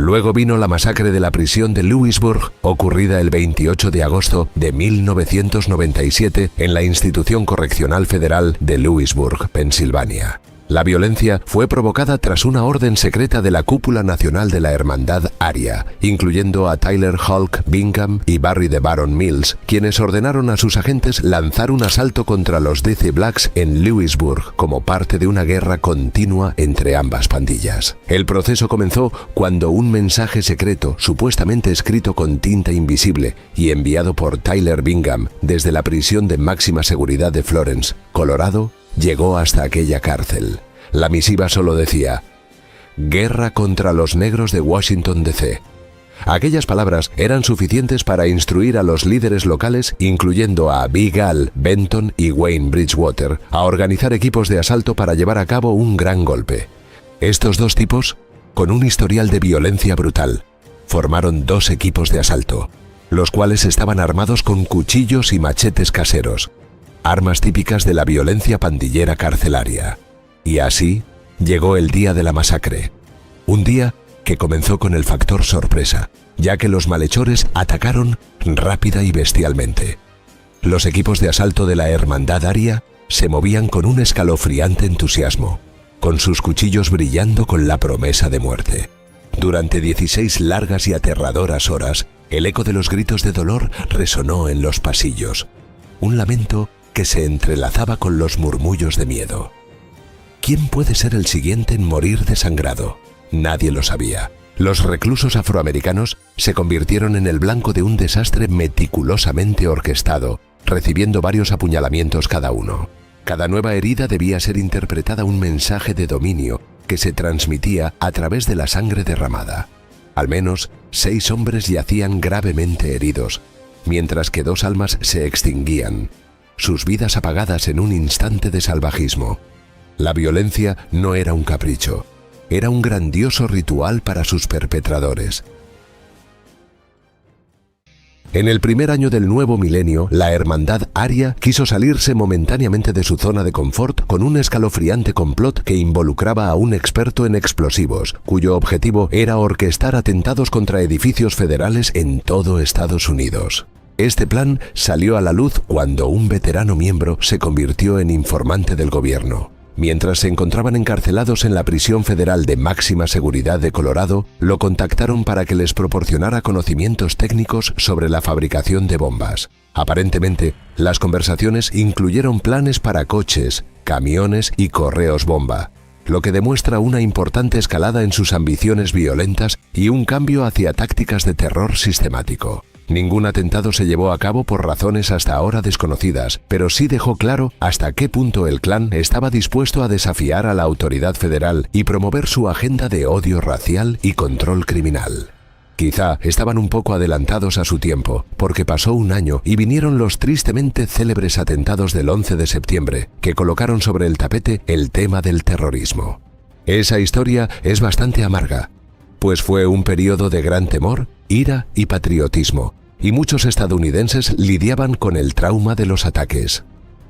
Luego vino la masacre de la prisión de Lewisburg, ocurrida el 28 de agosto de 1997 en la Institución Correccional Federal de Lewisburg, Pensilvania. La violencia fue provocada tras una orden secreta de la cúpula nacional de la Hermandad Aria, incluyendo a Tyler Hulk Bingham y Barry the Baron Mills, quienes ordenaron a sus agentes lanzar un asalto contra los DC Blacks en Lewisburg como parte de una guerra continua entre ambas pandillas. El proceso comenzó cuando un mensaje secreto, supuestamente escrito con tinta invisible y enviado por Tyler Bingham desde la prisión de máxima seguridad de Florence, Colorado, llegó hasta aquella cárcel. La misiva solo decía: «Guerra contra los negros de Washington, D.C». Aquellas palabras eran suficientes para instruir a los líderes locales, incluyendo a Big Al, Benton y Wayne Bridgewater, a organizar equipos de asalto para llevar a cabo un gran golpe. Estos dos tipos, con un historial de violencia brutal, formaron dos equipos de asalto, los cuales estaban armados con cuchillos y machetes caseros, armas típicas de la violencia pandillera carcelaria. Y así llegó el día de la masacre. Un día que comenzó con el factor sorpresa, ya que los malhechores atacaron rápida y bestialmente. Los equipos de asalto de la Hermandad Aria se movían con un escalofriante entusiasmo, con sus cuchillos brillando con la promesa de muerte. Durante 16 largas y aterradoras horas, el eco de los gritos de dolor resonó en los pasillos. Un lamento que se entrelazaba con los murmullos de miedo. ¿Quién puede ser el siguiente en morir desangrado? Nadie lo sabía. Los reclusos afroamericanos se convirtieron en el blanco de un desastre meticulosamente orquestado, recibiendo varios apuñalamientos cada uno. Cada nueva herida debía ser interpretada un mensaje de dominio que se transmitía a través de la sangre derramada. Al menos 6 hombres yacían gravemente heridos, mientras que 2 almas se extinguían, sus vidas apagadas en un instante de salvajismo. La violencia no era un capricho, era un grandioso ritual para sus perpetradores. En el primer año del nuevo milenio, la Hermandad Aria quiso salirse momentáneamente de su zona de confort con un escalofriante complot que involucraba a un experto en explosivos, cuyo objetivo era orquestar atentados contra edificios federales en todo Estados Unidos. Este plan salió a la luz cuando un veterano miembro se convirtió en informante del gobierno. Mientras se encontraban encarcelados en la prisión federal de máxima seguridad de Colorado, lo contactaron para que les proporcionara conocimientos técnicos sobre la fabricación de bombas. Aparentemente, las conversaciones incluyeron planes para coches, camiones y correos bomba, lo que demuestra una importante escalada en sus ambiciones violentas y un cambio hacia tácticas de terror sistemático. Ningún atentado se llevó a cabo por razones hasta ahora desconocidas, pero sí dejó claro hasta qué punto el clan estaba dispuesto a desafiar a la autoridad federal y promover su agenda de odio racial y control criminal. Quizá estaban un poco adelantados a su tiempo, porque pasó un año y vinieron los tristemente célebres atentados del 11 de septiembre, que colocaron sobre el tapete el tema del terrorismo. Esa historia es bastante amarga, pues fue un periodo de gran temor, ira y patriotismo, y muchos estadounidenses lidiaban con el trauma de los ataques.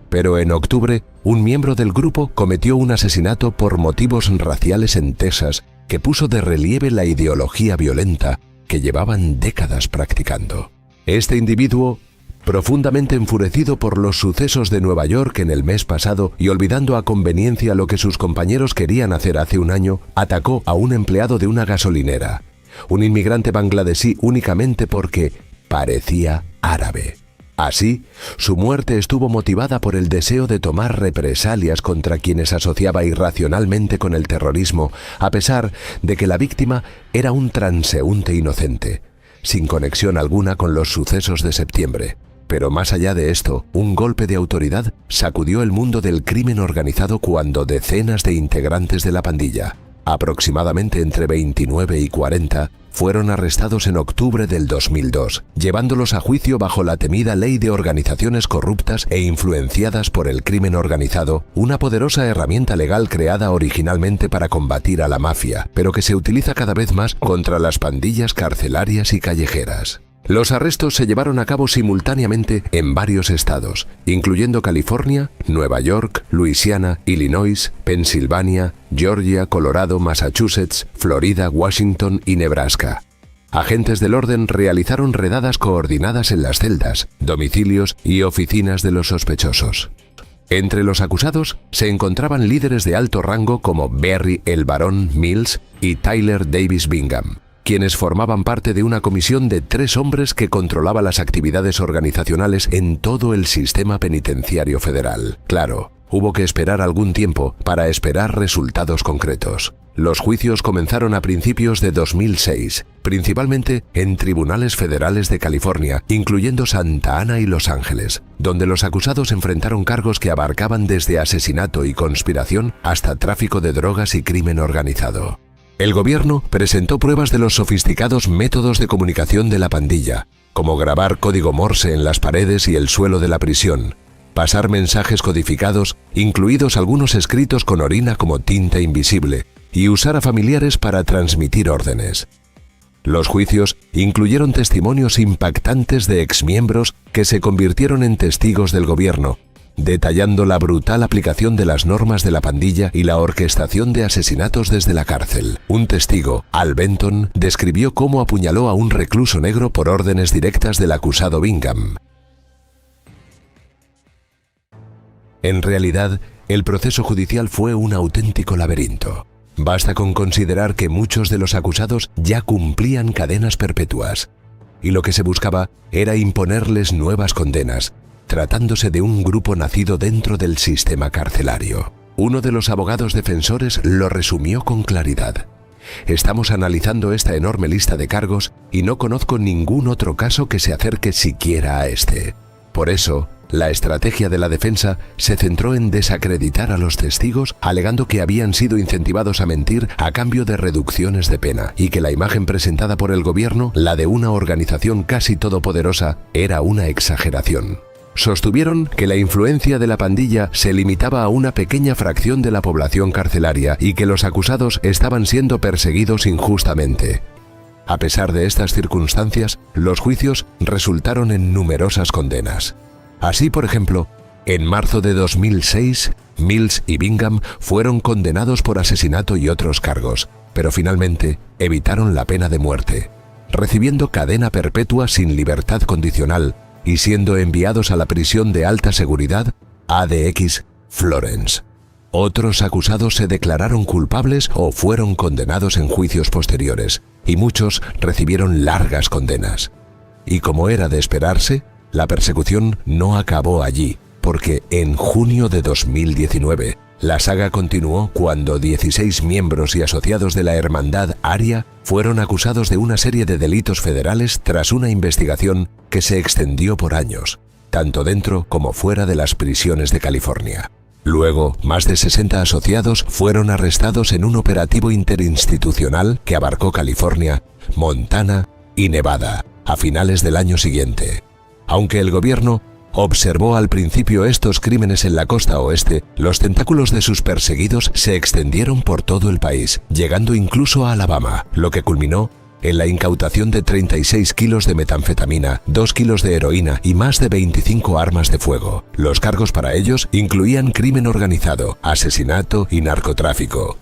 Pero en octubre, un miembro del grupo cometió un asesinato por motivos raciales en Texas que puso de relieve la ideología violenta que llevaban décadas practicando. Este individuo, profundamente enfurecido por los sucesos de Nueva York en el mes pasado y olvidando a conveniencia lo que sus compañeros querían hacer hace un año, atacó a un empleado de una gasolinera, un inmigrante bangladesí únicamente porque parecía árabe. Así, su muerte estuvo motivada por el deseo de tomar represalias contra quienes asociaba irracionalmente con el terrorismo, a pesar de que la víctima era un transeúnte inocente, sin conexión alguna con los sucesos de septiembre. Pero más allá de esto, un golpe de autoridad sacudió el mundo del crimen organizado cuando decenas de integrantes de la pandilla, aproximadamente entre 29 y 40, fueron arrestados en octubre del 2002, llevándolos a juicio bajo la temida ley de organizaciones corruptas e influenciadas por el crimen organizado, una poderosa herramienta legal creada originalmente para combatir a la mafia, pero que se utiliza cada vez más contra las pandillas carcelarias y callejeras. Los arrestos se llevaron a cabo simultáneamente en varios estados, incluyendo California, Nueva York, Luisiana, Illinois, Pensilvania, Georgia, Colorado, Massachusetts, Florida, Washington y Nebraska. Agentes del orden realizaron redadas coordinadas en las celdas, domicilios y oficinas de los sospechosos. Entre los acusados se encontraban líderes de alto rango como Barry el Barón Mills y Tyler Davis Bingham, quienes formaban parte de una comisión de 3 hombres que controlaba las actividades organizacionales en todo el sistema penitenciario federal. Claro, hubo que esperar algún tiempo para esperar resultados concretos. Los juicios comenzaron a principios de 2006, principalmente en tribunales federales de California, incluyendo Santa Ana y Los Ángeles, donde los acusados enfrentaron cargos que abarcaban desde asesinato y conspiración hasta tráfico de drogas y crimen organizado. El gobierno presentó pruebas de los sofisticados métodos de comunicación de la pandilla, como grabar código Morse en las paredes y el suelo de la prisión, pasar mensajes codificados, incluidos algunos escritos con orina como tinta invisible, y usar a familiares para transmitir órdenes. Los juicios incluyeron testimonios impactantes de exmiembros que se convirtieron en testigos del gobierno, detallando la brutal aplicación de las normas de la pandilla y la orquestación de asesinatos desde la cárcel. Un testigo, Al Benton, describió cómo apuñaló a un recluso negro por órdenes directas del acusado Bingham. En realidad, el proceso judicial fue un auténtico laberinto. Basta con considerar que muchos de los acusados ya cumplían cadenas perpetuas, y lo que se buscaba era imponerles nuevas condenas, tratándose de un grupo nacido dentro del sistema carcelario. Uno de los abogados defensores lo resumió con claridad. Estamos analizando esta enorme lista de cargos y no conozco ningún otro caso que se acerque siquiera a este. Por eso, la estrategia de la defensa se centró en desacreditar a los testigos, alegando que habían sido incentivados a mentir a cambio de reducciones de pena y que la imagen presentada por el gobierno, la de una organización casi todopoderosa, era una exageración. Sostuvieron que la influencia de la pandilla se limitaba a una pequeña fracción de la población carcelaria y que los acusados estaban siendo perseguidos injustamente. A pesar de estas circunstancias, los juicios resultaron en numerosas condenas. Así, por ejemplo, en marzo de 2006, Mills y Bingham fueron condenados por asesinato y otros cargos, pero finalmente evitaron la pena de muerte, recibiendo cadena perpetua sin libertad condicional y siendo enviados a la prisión de alta seguridad ADX Florence. Otros acusados se declararon culpables o fueron condenados en juicios posteriores, y muchos recibieron largas condenas. Y como era de esperarse, la persecución no acabó allí, porque en junio de 2019, la saga continuó cuando 16 miembros y asociados de la Hermandad Aria fueron acusados de una serie de delitos federales tras una investigación que se extendió por años, tanto dentro como fuera de las prisiones de California. Luego, más de 60 asociados fueron arrestados en un operativo interinstitucional que abarcó California, Montana y Nevada a finales del año siguiente. Aunque el gobierno observó al principio estos crímenes en la costa oeste, los tentáculos de sus perseguidos se extendieron por todo el país, llegando incluso a Alabama, lo que culminó en la incautación de 36 kilos de metanfetamina, 2 kilos de heroína y más de 25 armas de fuego. Los cargos para ellos incluían crimen organizado, asesinato y narcotráfico.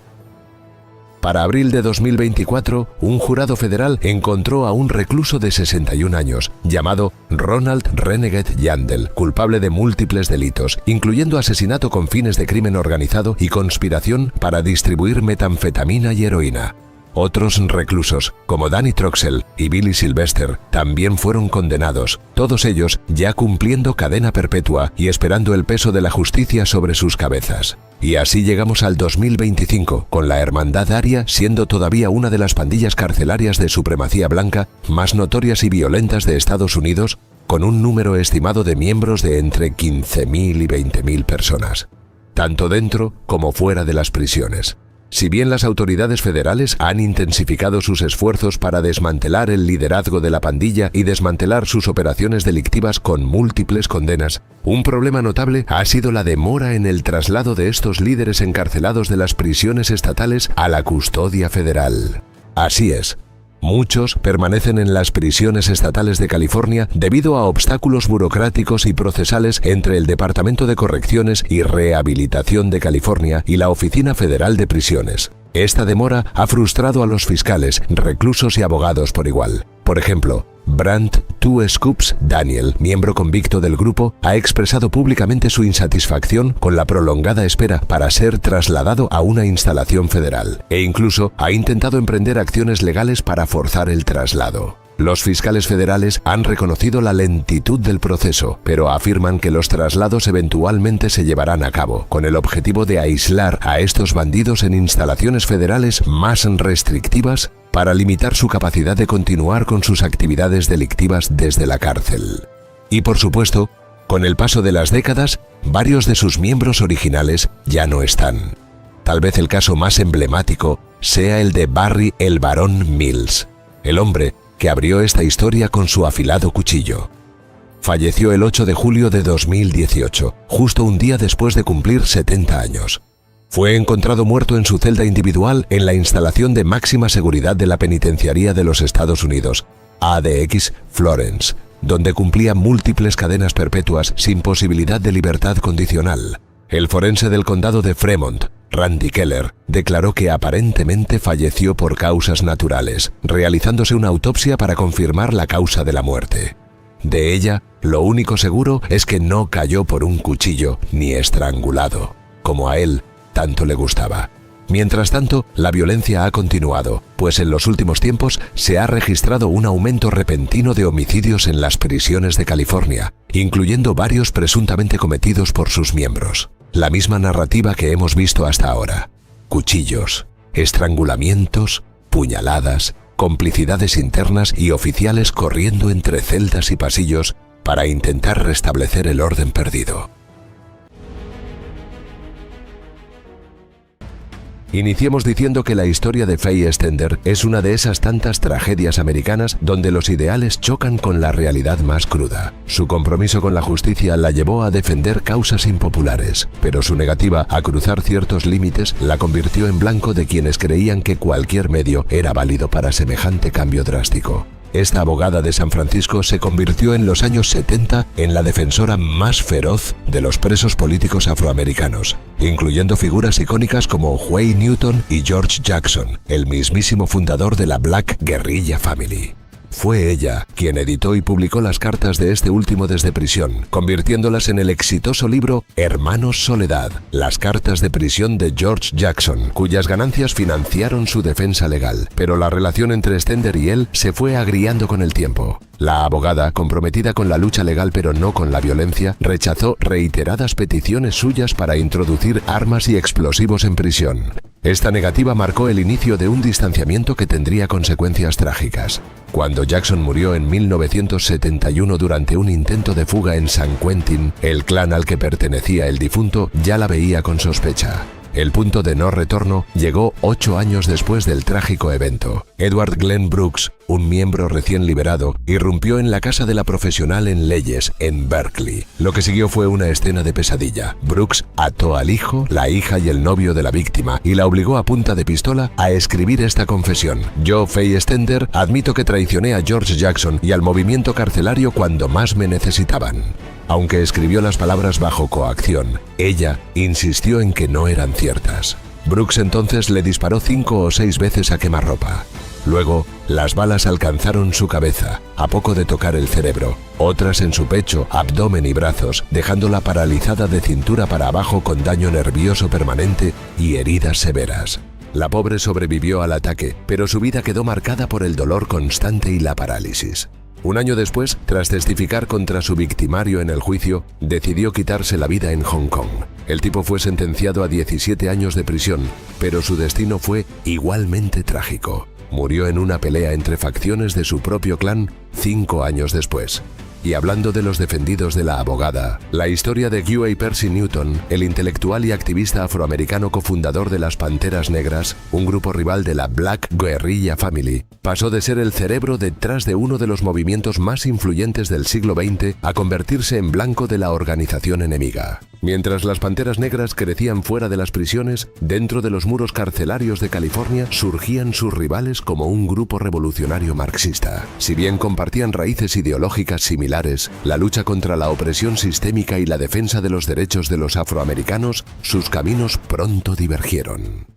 Para abril de 2024, un jurado federal encontró a un recluso de 61 años, llamado Ronald Renegade Yandel, culpable de múltiples delitos, incluyendo asesinato con fines de crimen organizado y conspiración para distribuir metanfetamina y heroína. Otros reclusos, como Danny Troxell y Billy Sylvester, también fueron condenados, todos ellos ya cumpliendo cadena perpetua y esperando el peso de la justicia sobre sus cabezas. Y así llegamos al 2025, con la Hermandad Aria siendo todavía una de las pandillas carcelarias de supremacía blanca más notorias y violentas de Estados Unidos, con un número estimado de miembros de entre 15.000 y 20.000 personas, tanto dentro como fuera de las prisiones. Si bien las autoridades federales han intensificado sus esfuerzos para desmantelar el liderazgo de la pandilla y desmantelar sus operaciones delictivas con múltiples condenas, un problema notable ha sido la demora en el traslado de estos líderes encarcelados de las prisiones estatales a la custodia federal. Así es, Muchos permanecen en las prisiones estatales de California debido a obstáculos burocráticos y procesales entre el Departamento de Correcciones y Rehabilitación de California y la Oficina Federal de Prisiones. Esta demora ha frustrado a los fiscales, reclusos y abogados por igual. Por ejemplo, Brant Two Scoops Daniel, miembro convicto del grupo, ha expresado públicamente su insatisfacción con la prolongada espera para ser trasladado a una instalación federal, e incluso ha intentado emprender acciones legales para forzar el traslado. Los fiscales federales han reconocido la lentitud del proceso, pero afirman que los traslados eventualmente se llevarán a cabo, con el objetivo de aislar a estos bandidos en instalaciones federales más restrictivas para limitar su capacidad de continuar con sus actividades delictivas desde la cárcel. Y por supuesto, con el paso de las décadas, varios de sus miembros originales ya no están. Tal vez el caso más emblemático sea el de Barry el Barón Mills, el hombre que abrió esta historia con su afilado cuchillo. Falleció el 8 de julio de 2018, justo un día después de cumplir 70 años. Fue encontrado muerto en su celda individual en la instalación de máxima seguridad de la Penitenciaría de los Estados Unidos, ADX Florence, donde cumplía múltiples cadenas perpetuas sin posibilidad de libertad condicional. El forense del condado de Fremont, Randy Keller, declaró que aparentemente falleció por causas naturales, realizándose una autopsia para confirmar la causa de la muerte. De ella, lo único seguro es que no cayó por un cuchillo ni estrangulado, como a él tanto le gustaba. Mientras tanto, la violencia ha continuado, pues en los últimos tiempos se ha registrado un aumento repentino de homicidios en las prisiones de California, incluyendo varios presuntamente cometidos por sus miembros. La misma narrativa que hemos visto hasta ahora: cuchillos, estrangulamientos, puñaladas, complicidades internas y oficiales corriendo entre celdas y pasillos para intentar restablecer el orden perdido. Iniciemos diciendo que la historia de Faye Stender es una de esas tantas tragedias americanas donde los ideales chocan con la realidad más cruda. Su compromiso con la justicia la llevó a defender causas impopulares, pero su negativa a cruzar ciertos límites la convirtió en blanco de quienes creían que cualquier medio era válido para semejante cambio drástico. Esta abogada de San Francisco se convirtió en los años 70 en la defensora más feroz de los presos políticos afroamericanos, incluyendo figuras icónicas como Huey Newton y George Jackson, el mismísimo fundador de la Black Guerrilla Family. Fue ella quien editó y publicó las cartas de este último desde prisión, convirtiéndolas en el exitoso libro Hermanos Soledad, las cartas de prisión de George Jackson, cuyas ganancias financiaron su defensa legal, pero la relación entre Stender y él se fue agriando con el tiempo. La abogada, comprometida con la lucha legal pero no con la violencia, rechazó reiteradas peticiones suyas para introducir armas y explosivos en prisión. Esta negativa marcó el inicio de un distanciamiento que tendría consecuencias trágicas. Cuando Jackson murió en 1971 durante un intento de fuga en San Quentin, el clan al que pertenecía el difunto ya la veía con sospecha. El punto de no retorno llegó 8 años después del trágico evento. Edward Glenn Brooks, un miembro recién liberado, irrumpió en la casa de la profesional en leyes en Berkeley. Lo que siguió fue una escena de pesadilla. Brooks ató al hijo, la hija y el novio de la víctima y la obligó a punta de pistola a escribir esta confesión: yo, Faye Stender, admito que traicioné a George Jackson y al movimiento carcelario cuando más me necesitaban. Aunque escribió las palabras bajo coacción, ella insistió en que no eran ciertas. Brooks entonces le disparó 5 o 6 veces a quemarropa. Luego, las balas alcanzaron su cabeza, a poco de tocar el cerebro, otras en su pecho, abdomen y brazos, dejándola paralizada de cintura para abajo con daño nervioso permanente y heridas severas. La pobre sobrevivió al ataque, pero su vida quedó marcada por el dolor constante y la parálisis. Un año después, tras testificar contra su victimario en el juicio, decidió quitarse la vida en Hong Kong. El tipo fue sentenciado a 17 años de prisión, pero su destino fue igualmente trágico. Murió en una pelea entre facciones de su propio clan 5 años después. Y hablando de los defendidos de la abogada, la historia de Huey Percy Newton, el intelectual y activista afroamericano cofundador de las Panteras Negras, un grupo rival de la Black Guerrilla Family, pasó de ser el cerebro detrás de uno de los movimientos más influyentes del siglo XX a convertirse en blanco de la organización enemiga. Mientras las panteras negras crecían fuera de las prisiones, dentro de los muros carcelarios de California surgían sus rivales como un grupo revolucionario marxista. Si bien compartían raíces ideológicas similares, la lucha contra la opresión sistémica y la defensa de los derechos de los afroamericanos, sus caminos pronto divergieron.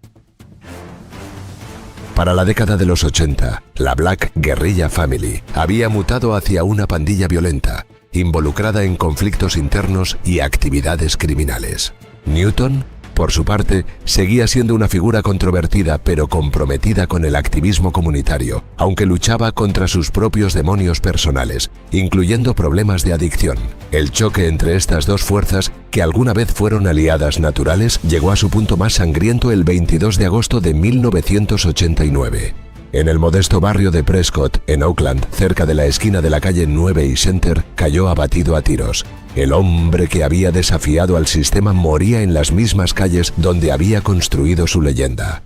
Para la década de los 80, la Black Guerrilla Family había mutado hacia una pandilla violenta, involucrada en conflictos internos y actividades criminales. Newton, por su parte, seguía siendo una figura controvertida pero comprometida con el activismo comunitario, aunque luchaba contra sus propios demonios personales, incluyendo problemas de adicción. El choque entre estas dos fuerzas, que alguna vez fueron aliadas naturales, llegó a su punto más sangriento el 22 de agosto de 1989. En el modesto barrio de Prescott, en Oakland, cerca de la esquina de la calle 9 y Center, cayó abatido a tiros. El hombre que había desafiado al sistema moría en las mismas calles donde había construido su leyenda.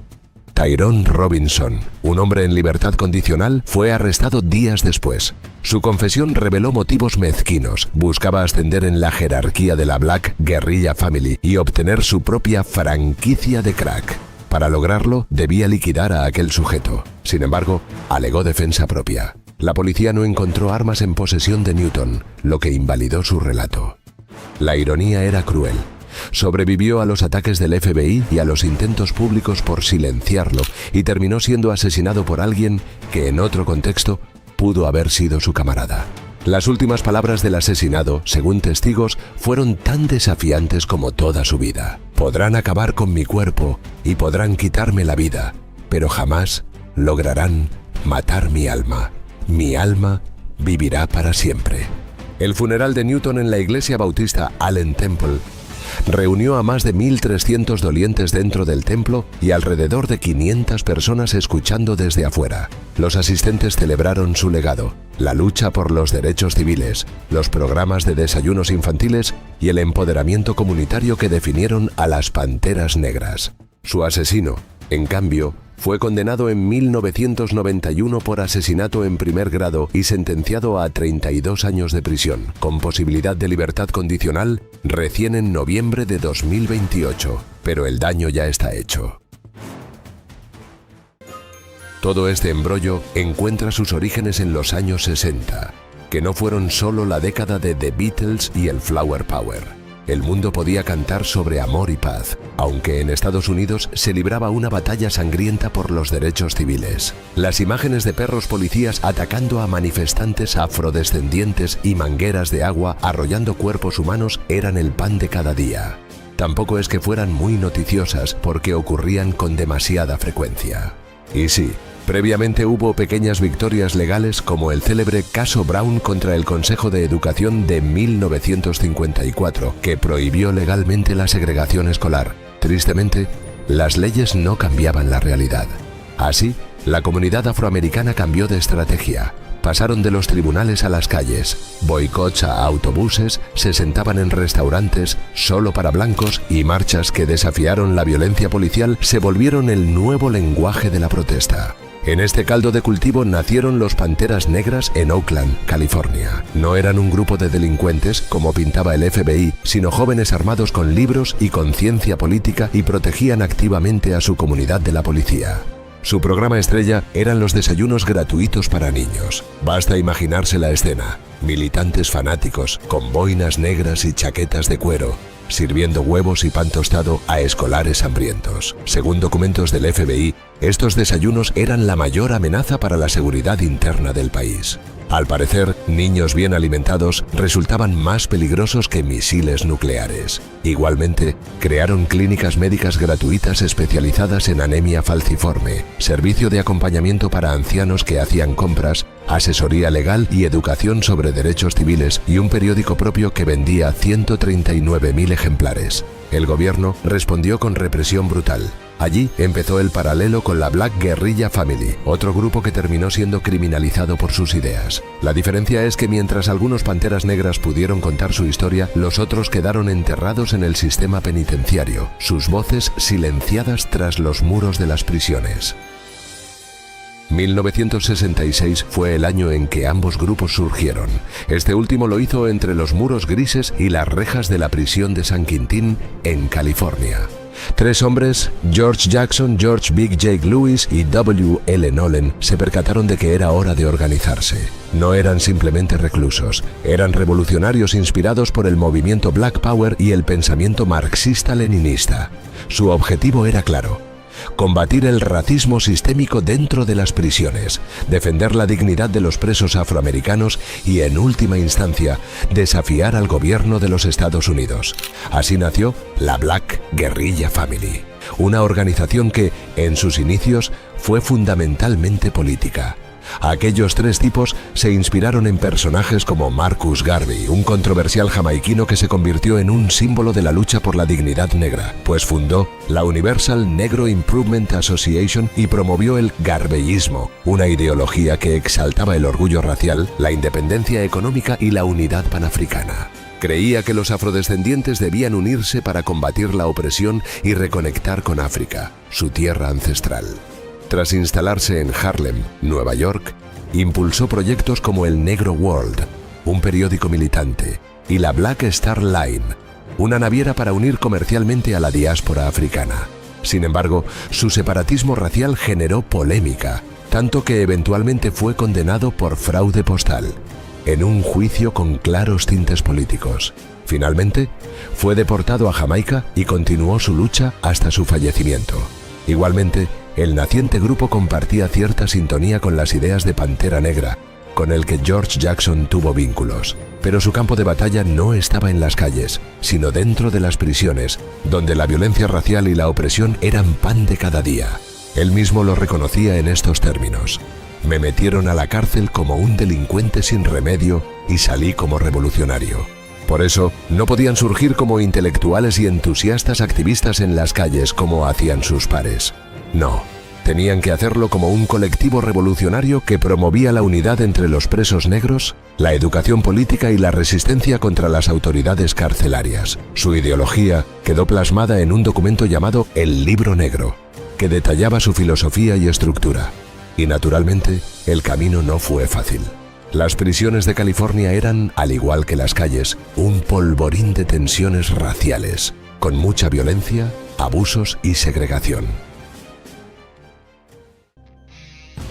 Tyrone Robinson, un hombre en libertad condicional, fue arrestado días después. Su confesión reveló motivos mezquinos. Buscaba ascender en la jerarquía de la Black Guerrilla Family y obtener su propia franquicia de crack. Para lograrlo, debía liquidar a aquel sujeto. Sin embargo, alegó defensa propia. La policía no encontró armas en posesión de Newton, lo que invalidó su relato. La ironía era cruel. Sobrevivió a los ataques del FBI y a los intentos públicos por silenciarlo y terminó siendo asesinado por alguien que en otro contexto pudo haber sido su camarada. Las últimas palabras del asesinado, según testigos, fueron tan desafiantes como toda su vida. Podrán acabar con mi cuerpo y podrán quitarme la vida, pero jamás lograrán matar mi alma. Mi alma vivirá para siempre. El funeral de Newton en la iglesia bautista Allen Temple reunió a más de 1.300 dolientes dentro del templo y alrededor de 500 personas escuchando desde afuera. Los asistentes celebraron su legado, la lucha por los derechos civiles, los programas de desayunos infantiles y el empoderamiento comunitario que definieron a las Panteras Negras. Su asesino, en cambio, fue condenado en 1991 por asesinato en primer grado y sentenciado a 32 años de prisión, con posibilidad de libertad condicional recién en noviembre de 2028. Pero el daño ya está hecho. Todo este embrollo encuentra sus orígenes en los años 60, que no fueron solo la década de The Beatles y el Flower Power. El mundo podía cantar sobre amor y paz, aunque en Estados Unidos se libraba una batalla sangrienta por los derechos civiles. Las imágenes de perros policías atacando a manifestantes afrodescendientes y mangueras de agua arrollando cuerpos humanos eran el pan de cada día. Tampoco es que fueran muy noticiosas porque ocurrían con demasiada frecuencia. Y sí, previamente hubo pequeñas victorias legales como el célebre caso Brown contra el Consejo de Educación de 1954, que prohibió legalmente la segregación escolar. Tristemente, las leyes no cambiaban la realidad. Así, la comunidad afroamericana cambió de estrategia. Pasaron de los tribunales a las calles, boicots a autobuses, se sentaban en restaurantes solo para blancos y marchas que desafiaron la violencia policial se volvieron el nuevo lenguaje de la protesta. En este caldo de cultivo nacieron los Panteras Negras en Oakland, California. No eran un grupo de delincuentes, como pintaba el FBI, sino jóvenes armados con libros y conciencia política y protegían activamente a su comunidad de la policía. Su programa estrella eran los desayunos gratuitos para niños. Basta imaginarse la escena. Militantes fanáticos, con boinas negras y chaquetas de cuero, sirviendo huevos y pan tostado a escolares hambrientos. Según documentos del FBI, estos desayunos eran la mayor amenaza para la seguridad interna del país. Al parecer, niños bien alimentados resultaban más peligrosos que misiles nucleares. Igualmente, crearon clínicas médicas gratuitas especializadas en anemia falciforme, servicio de acompañamiento para ancianos que hacían compras, asesoría legal y educación sobre derechos civiles y un periódico propio que vendía 139.000 ejemplares. El gobierno respondió con represión brutal. Allí empezó el paralelo con la Black Guerrilla Family, otro grupo que terminó siendo criminalizado por sus ideas. La diferencia es que mientras algunos Panteras Negras pudieron contar su historia, los otros quedaron enterrados en el sistema penitenciario, sus voces silenciadas tras los muros de las prisiones. 1966 fue el año en que ambos grupos surgieron. Este último lo hizo entre los muros grises y las rejas de la prisión de San Quintín, en California. Tres hombres, George Jackson, George Big Jake Lewis y W. L. Nolen, se percataron de que era hora de organizarse. No eran simplemente reclusos, eran revolucionarios inspirados por el movimiento Black Power y el pensamiento marxista-leninista. Su objetivo era claro: combatir el racismo sistémico dentro de las prisiones, defender la dignidad de los presos afroamericanos y, en última instancia, desafiar al gobierno de los Estados Unidos. Así nació la Black Guerrilla Family, una organización que, en sus inicios, fue fundamentalmente política. Aquellos tres tipos se inspiraron en personajes como Marcus Garvey, un controversial jamaiquino que se convirtió en un símbolo de la lucha por la dignidad negra, pues fundó la Universal Negro Improvement Association y promovió el garveyismo, una ideología que exaltaba el orgullo racial, la independencia económica y la unidad panafricana. Creía que los afrodescendientes debían unirse para combatir la opresión y reconectar con África, su tierra ancestral. Tras instalarse en Harlem, Nueva York, impulsó proyectos como el Negro World, un periódico militante, y la Black Star Line, una naviera para unir comercialmente a la diáspora africana. Sin embargo, su separatismo racial generó polémica, tanto que eventualmente fue condenado por fraude postal, en un juicio con claros tintes políticos. Finalmente, fue deportado a Jamaica y continuó su lucha hasta su fallecimiento. Igualmente, el naciente grupo compartía cierta sintonía con las ideas de Pantera Negra, con el que George Jackson tuvo vínculos. Pero su campo de batalla no estaba en las calles, sino dentro de las prisiones, donde la violencia racial y la opresión eran pan de cada día. Él mismo lo reconocía en estos términos: me metieron a la cárcel como un delincuente sin remedio y salí como revolucionario. Por eso, no podían surgir como intelectuales y entusiastas activistas en las calles como hacían sus pares. No, tenían que hacerlo como un colectivo revolucionario que promovía la unidad entre los presos negros, la educación política y la resistencia contra las autoridades carcelarias. Su ideología quedó plasmada en un documento llamado El Libro Negro, que detallaba su filosofía y estructura. Y naturalmente, el camino no fue fácil. Las prisiones de California eran, al igual que las calles, un polvorín de tensiones raciales, con mucha violencia, abusos y segregación.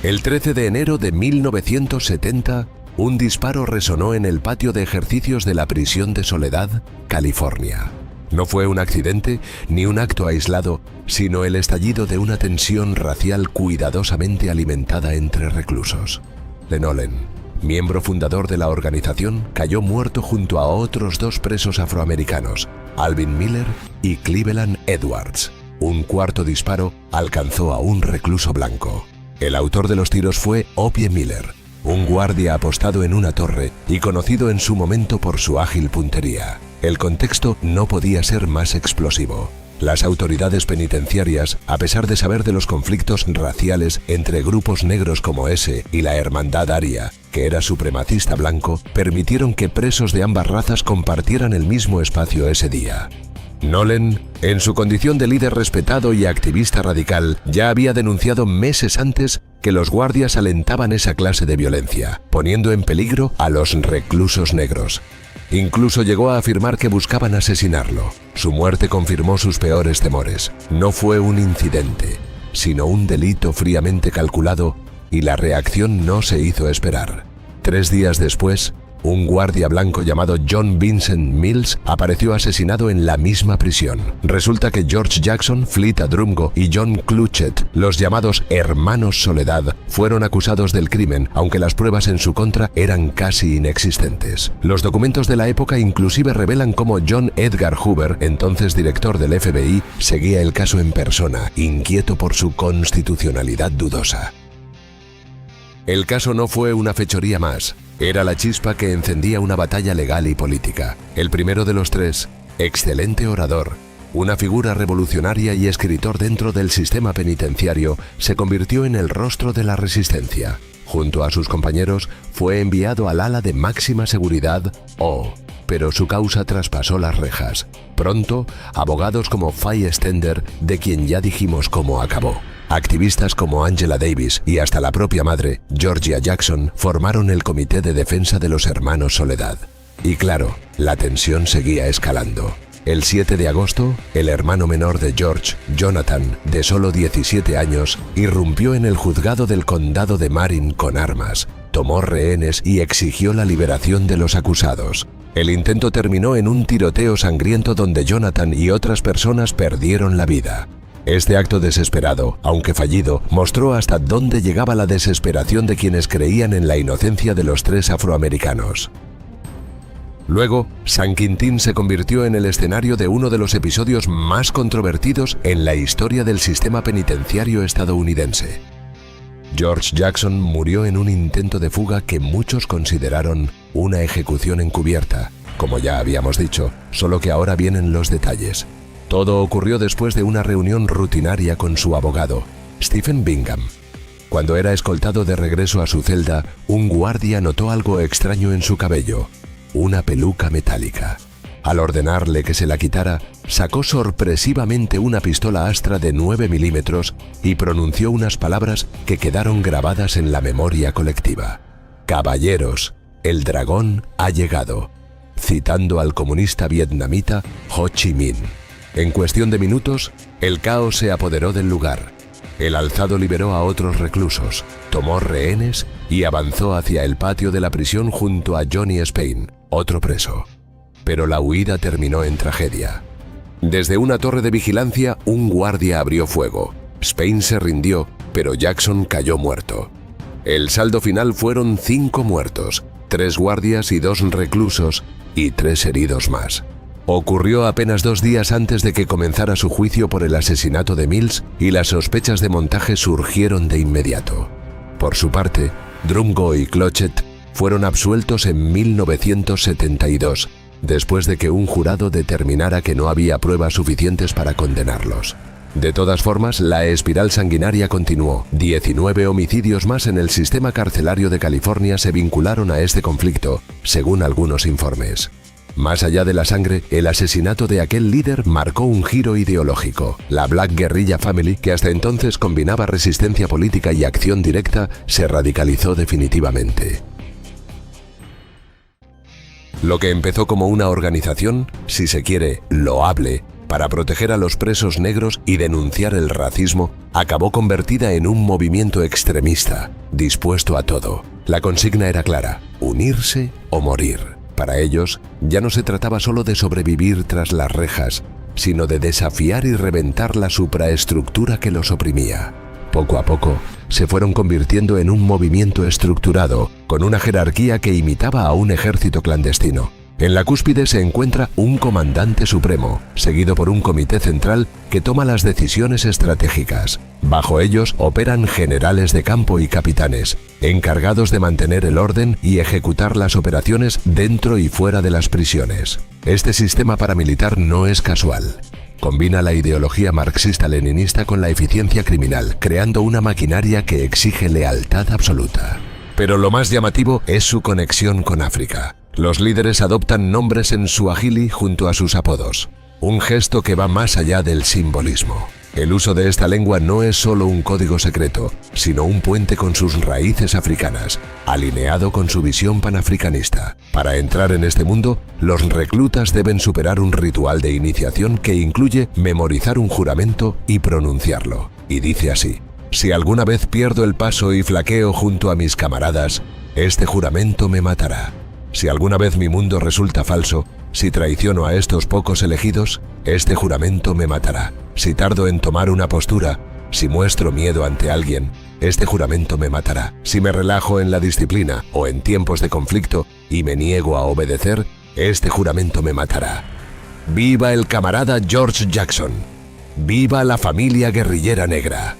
El 13 de enero de 1970, un disparo resonó en el patio de ejercicios de la prisión de Soledad, California. No fue un accidente ni un acto aislado, sino el estallido de una tensión racial cuidadosamente alimentada entre reclusos. Nolen, miembro fundador de la organización, cayó muerto junto a otros dos presos afroamericanos, Alvin Miller y Cleveland Edwards. Un cuarto disparo alcanzó a un recluso blanco. El autor de los tiros fue Obie Miller, un guardia apostado en una torre y conocido en su momento por su ágil puntería. El contexto no podía ser más explosivo. Las autoridades penitenciarias, a pesar de saber de los conflictos raciales entre grupos negros como ese y la Hermandad Aria, que era supremacista blanco, permitieron que presos de ambas razas compartieran el mismo espacio ese día. Nolen, en su condición de líder respetado y activista radical, ya había denunciado meses antes que los guardias alentaban esa clase de violencia, poniendo en peligro a los reclusos negros. Incluso llegó a afirmar que buscaban asesinarlo. Su muerte confirmó sus peores temores. No fue un incidente, sino un delito fríamente calculado, y la reacción no se hizo esperar. 3 días después, un guardia blanco llamado John Vincent Mills apareció asesinado en la misma prisión. Resulta que George Jackson, Fleet Adrumgo y John Clutchett, los llamados Hermanos Soledad, fueron acusados del crimen, aunque las pruebas en su contra eran casi inexistentes. Los documentos de la época inclusive revelan cómo John Edgar Hoover, entonces director del FBI, seguía el caso en persona, inquieto por su constitucionalidad dudosa. El caso no fue una fechoría más. Era la chispa que encendía una batalla legal y política. El primero de los tres, excelente orador, una figura revolucionaria y escritor dentro del sistema penitenciario, se convirtió en el rostro de la resistencia. Junto a sus compañeros, fue enviado al ala de máxima seguridad, pero su causa traspasó las rejas. Pronto, abogados como Faye Stender, de quien ya dijimos cómo acabó. Activistas como Angela Davis y hasta la propia madre, Georgia Jackson, formaron el Comité de Defensa de los Hermanos Soledad. Y claro, la tensión seguía escalando. El 7 de agosto, el hermano menor de George, Jonathan, de solo 17 años, irrumpió en el juzgado del condado de Marin con armas, tomó rehenes y exigió la liberación de los acusados. El intento terminó en un tiroteo sangriento donde Jonathan y otras personas perdieron la vida. Este acto desesperado, aunque fallido, mostró hasta dónde llegaba la desesperación de quienes creían en la inocencia de los 3 afroamericanos. Luego, San Quintín se convirtió en el escenario de uno de los episodios más controvertidos en la historia del sistema penitenciario estadounidense. George Jackson murió en un intento de fuga que muchos consideraron una ejecución encubierta, como ya habíamos dicho, solo que ahora vienen los detalles. Todo ocurrió después de una reunión rutinaria con su abogado, Stephen Bingham. Cuando era escoltado de regreso a su celda, un guardia notó algo extraño en su cabello, una peluca metálica. Al ordenarle que se la quitara, sacó sorpresivamente una pistola Astra de 9 milímetros y pronunció unas palabras que quedaron grabadas en la memoria colectiva. «Caballeros, el dragón ha llegado», citando al comunista vietnamita Ho Chi Minh. En cuestión de minutos, el caos se apoderó del lugar. El alzado liberó a otros reclusos, tomó rehenes y avanzó hacia el patio de la prisión junto a Johnny Spain, otro preso. Pero la huida terminó en tragedia. Desde una torre de vigilancia, un guardia abrió fuego. Spain se rindió, pero Jackson cayó muerto. El saldo final fueron 5 muertos, 3 guardias y 2 reclusos, y 3 heridos más. Ocurrió apenas 2 días antes de que comenzara su juicio por el asesinato de Mills y las sospechas de montaje surgieron de inmediato. Por su parte, Drumgo y Clochet fueron absueltos en 1972, después de que un jurado determinara que no había pruebas suficientes para condenarlos. De todas formas, la espiral sanguinaria continuó. 19 homicidios más en el sistema carcelario de California se vincularon a este conflicto, según algunos informes. Más allá de la sangre, el asesinato de aquel líder marcó un giro ideológico. La Black Guerrilla Family, que hasta entonces combinaba resistencia política y acción directa, se radicalizó definitivamente. Lo que empezó como una organización, si se quiere, loable, para proteger a los presos negros y denunciar el racismo, acabó convertida en un movimiento extremista, dispuesto a todo. La consigna era clara: unirse o morir. Para ellos, ya no se trataba solo de sobrevivir tras las rejas, sino de desafiar y reventar la supraestructura que los oprimía. Poco a poco, se fueron convirtiendo en un movimiento estructurado, con una jerarquía que imitaba a un ejército clandestino. En la cúspide se encuentra un comandante supremo, seguido por un comité central que toma las decisiones estratégicas. Bajo ellos operan generales de campo y capitanes, encargados de mantener el orden y ejecutar las operaciones dentro y fuera de las prisiones. Este sistema paramilitar no es casual. Combina la ideología marxista-leninista con la eficiencia criminal, creando una maquinaria que exige lealtad absoluta. Pero lo más llamativo es su conexión con África. Los líderes adoptan nombres en suajili junto a sus apodos, un gesto que va más allá del simbolismo. El uso de esta lengua no es solo un código secreto, sino un puente con sus raíces africanas, alineado con su visión panafricanista. Para entrar en este mundo, los reclutas deben superar un ritual de iniciación que incluye memorizar un juramento y pronunciarlo. Y dice así: si alguna vez pierdo el paso y flaqueo junto a mis camaradas, este juramento me matará. Si alguna vez mi mundo resulta falso, si traiciono a estos pocos elegidos, este juramento me matará. Si tardo en tomar una postura, si muestro miedo ante alguien, este juramento me matará. Si me relajo en la disciplina o en tiempos de conflicto y me niego a obedecer, este juramento me matará. ¡Viva el camarada George Jackson! ¡Viva la familia guerrillera negra!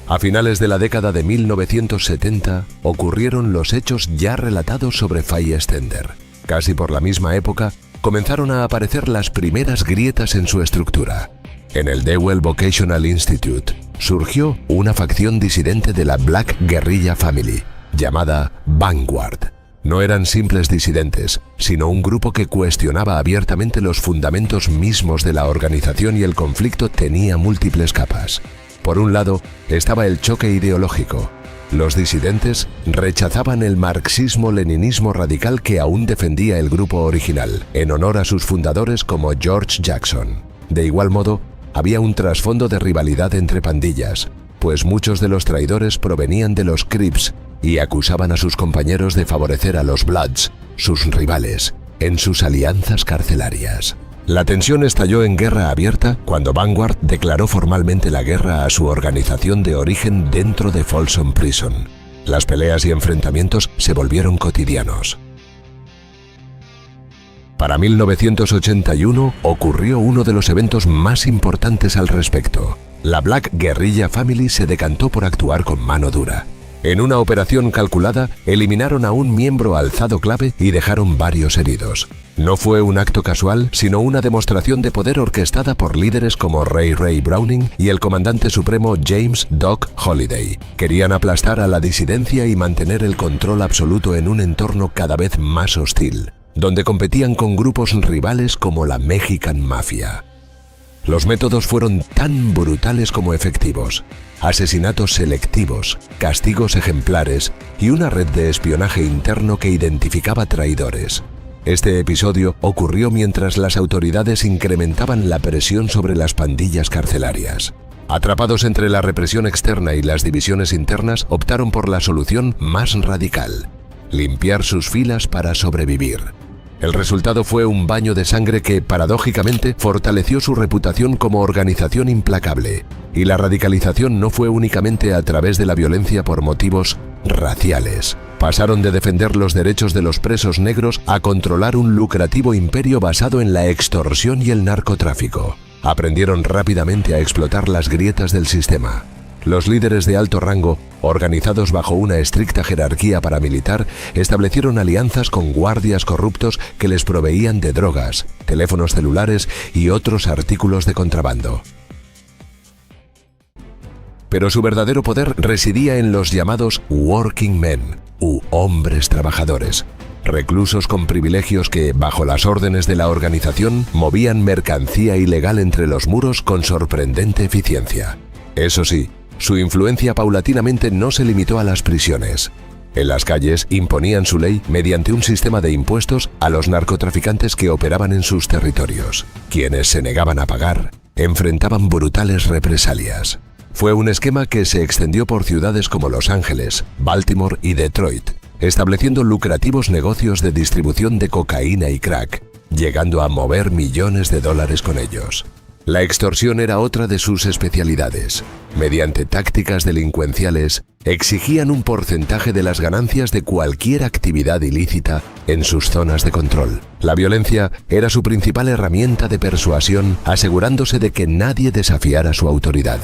A finales de la década de 1970 ocurrieron los hechos ya relatados sobre Faye Stender. Casi por la misma época comenzaron a aparecer las primeras grietas en su estructura. En el Dewey Vocational Institute surgió una facción disidente de la Black Guerrilla Family, llamada Vanguard. No eran simples disidentes, sino un grupo que cuestionaba abiertamente los fundamentos mismos de la organización, y el conflicto tenía múltiples capas. Por un lado, estaba el choque ideológico. Los disidentes rechazaban el marxismo-leninismo radical que aún defendía el grupo original, en honor a sus fundadores como George Jackson. De igual modo, había un trasfondo de rivalidad entre pandillas, pues muchos de los traidores provenían de los Crips y acusaban a sus compañeros de favorecer a los Bloods, sus rivales, en sus alianzas carcelarias. La tensión estalló en guerra abierta cuando Vanguard declaró formalmente la guerra a su organización de origen dentro de Folsom Prison. Las peleas y enfrentamientos se volvieron cotidianos. Para 1981 ocurrió uno de los eventos más importantes al respecto. La Black Guerrilla Family se decantó por actuar con mano dura. En una operación calculada, eliminaron a un miembro alzado clave y dejaron varios heridos. No fue un acto casual, sino una demostración de poder orquestada por líderes como Ray Browning y el comandante supremo James Doc Holliday. Querían aplastar a la disidencia y mantener el control absoluto en un entorno cada vez más hostil, donde competían con grupos rivales como la Mexican Mafia. Los métodos fueron tan brutales como efectivos. Asesinatos selectivos, castigos ejemplares y una red de espionaje interno que identificaba traidores. Este episodio ocurrió mientras las autoridades incrementaban la presión sobre las pandillas carcelarias. Atrapados entre la represión externa y las divisiones internas, optaron por la solución más radical: limpiar sus filas para sobrevivir. El resultado fue un baño de sangre que, paradójicamente, fortaleció su reputación como organización implacable. Y la radicalización no fue únicamente a través de la violencia por motivos raciales. Pasaron de defender los derechos de los presos negros a controlar un lucrativo imperio basado en la extorsión y el narcotráfico. Aprendieron rápidamente a explotar las grietas del sistema. Los líderes de alto rango, organizados bajo una estricta jerarquía paramilitar, establecieron alianzas con guardias corruptos que les proveían de drogas, teléfonos celulares y otros artículos de contrabando. Pero su verdadero poder residía en los llamados working men, u hombres trabajadores, reclusos con privilegios que, bajo las órdenes de la organización, movían mercancía ilegal entre los muros con sorprendente eficiencia. Eso sí, su influencia paulatinamente no se limitó a las prisiones. En las calles imponían su ley mediante un sistema de impuestos a los narcotraficantes que operaban en sus territorios. Quienes se negaban a pagar enfrentaban brutales represalias. Fue un esquema que se extendió por ciudades como Los Ángeles, Baltimore y Detroit, estableciendo lucrativos negocios de distribución de cocaína y crack, llegando a mover millones de dólares con ellos. La extorsión era otra de sus especialidades. Mediante tácticas delincuenciales, exigían un porcentaje de las ganancias de cualquier actividad ilícita en sus zonas de control. La violencia era su principal herramienta de persuasión, asegurándose de que nadie desafiara su autoridad.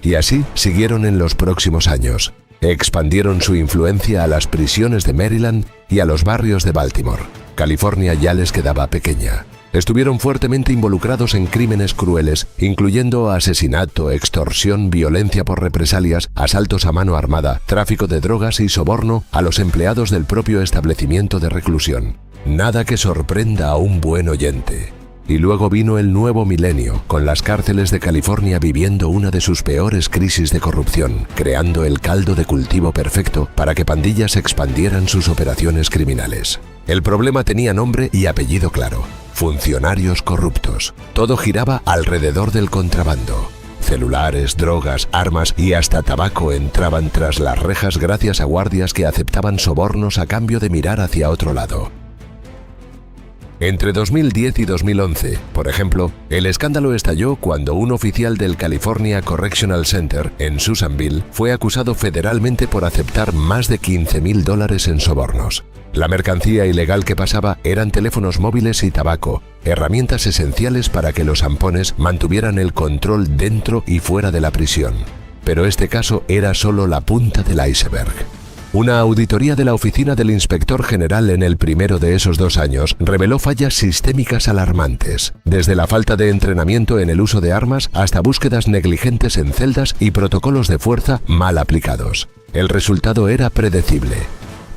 Y así siguieron en los próximos años. Expandieron su influencia a las prisiones de Maryland y a los barrios de Baltimore. California ya les quedaba pequeña. Estuvieron fuertemente involucrados en crímenes crueles, incluyendo asesinato, extorsión, violencia por represalias, asaltos a mano armada, tráfico de drogas y soborno a los empleados del propio establecimiento de reclusión. Nada que sorprenda a un buen oyente. Y luego vino el nuevo milenio, con las cárceles de California viviendo una de sus peores crisis de corrupción, creando el caldo de cultivo perfecto para que pandillas expandieran sus operaciones criminales. El problema tenía nombre y apellido claro: funcionarios corruptos. Todo giraba alrededor del contrabando. Celulares, drogas, armas y hasta tabaco entraban tras las rejas gracias a guardias que aceptaban sobornos a cambio de mirar hacia otro lado. Entre 2010 y 2011, por ejemplo, el escándalo estalló cuando un oficial del California Correctional Center en Susanville fue acusado federalmente por aceptar más de $15,000 en sobornos. La mercancía ilegal que pasaba eran teléfonos móviles y tabaco, herramientas esenciales para que los zampones mantuvieran el control dentro y fuera de la prisión. Pero este caso era solo la punta del iceberg. Una auditoría de la Oficina del Inspector General en el primero de esos 2 años reveló fallas sistémicas alarmantes, desde la falta de entrenamiento en el uso de armas hasta búsquedas negligentes en celdas y protocolos de fuerza mal aplicados. El resultado era predecible: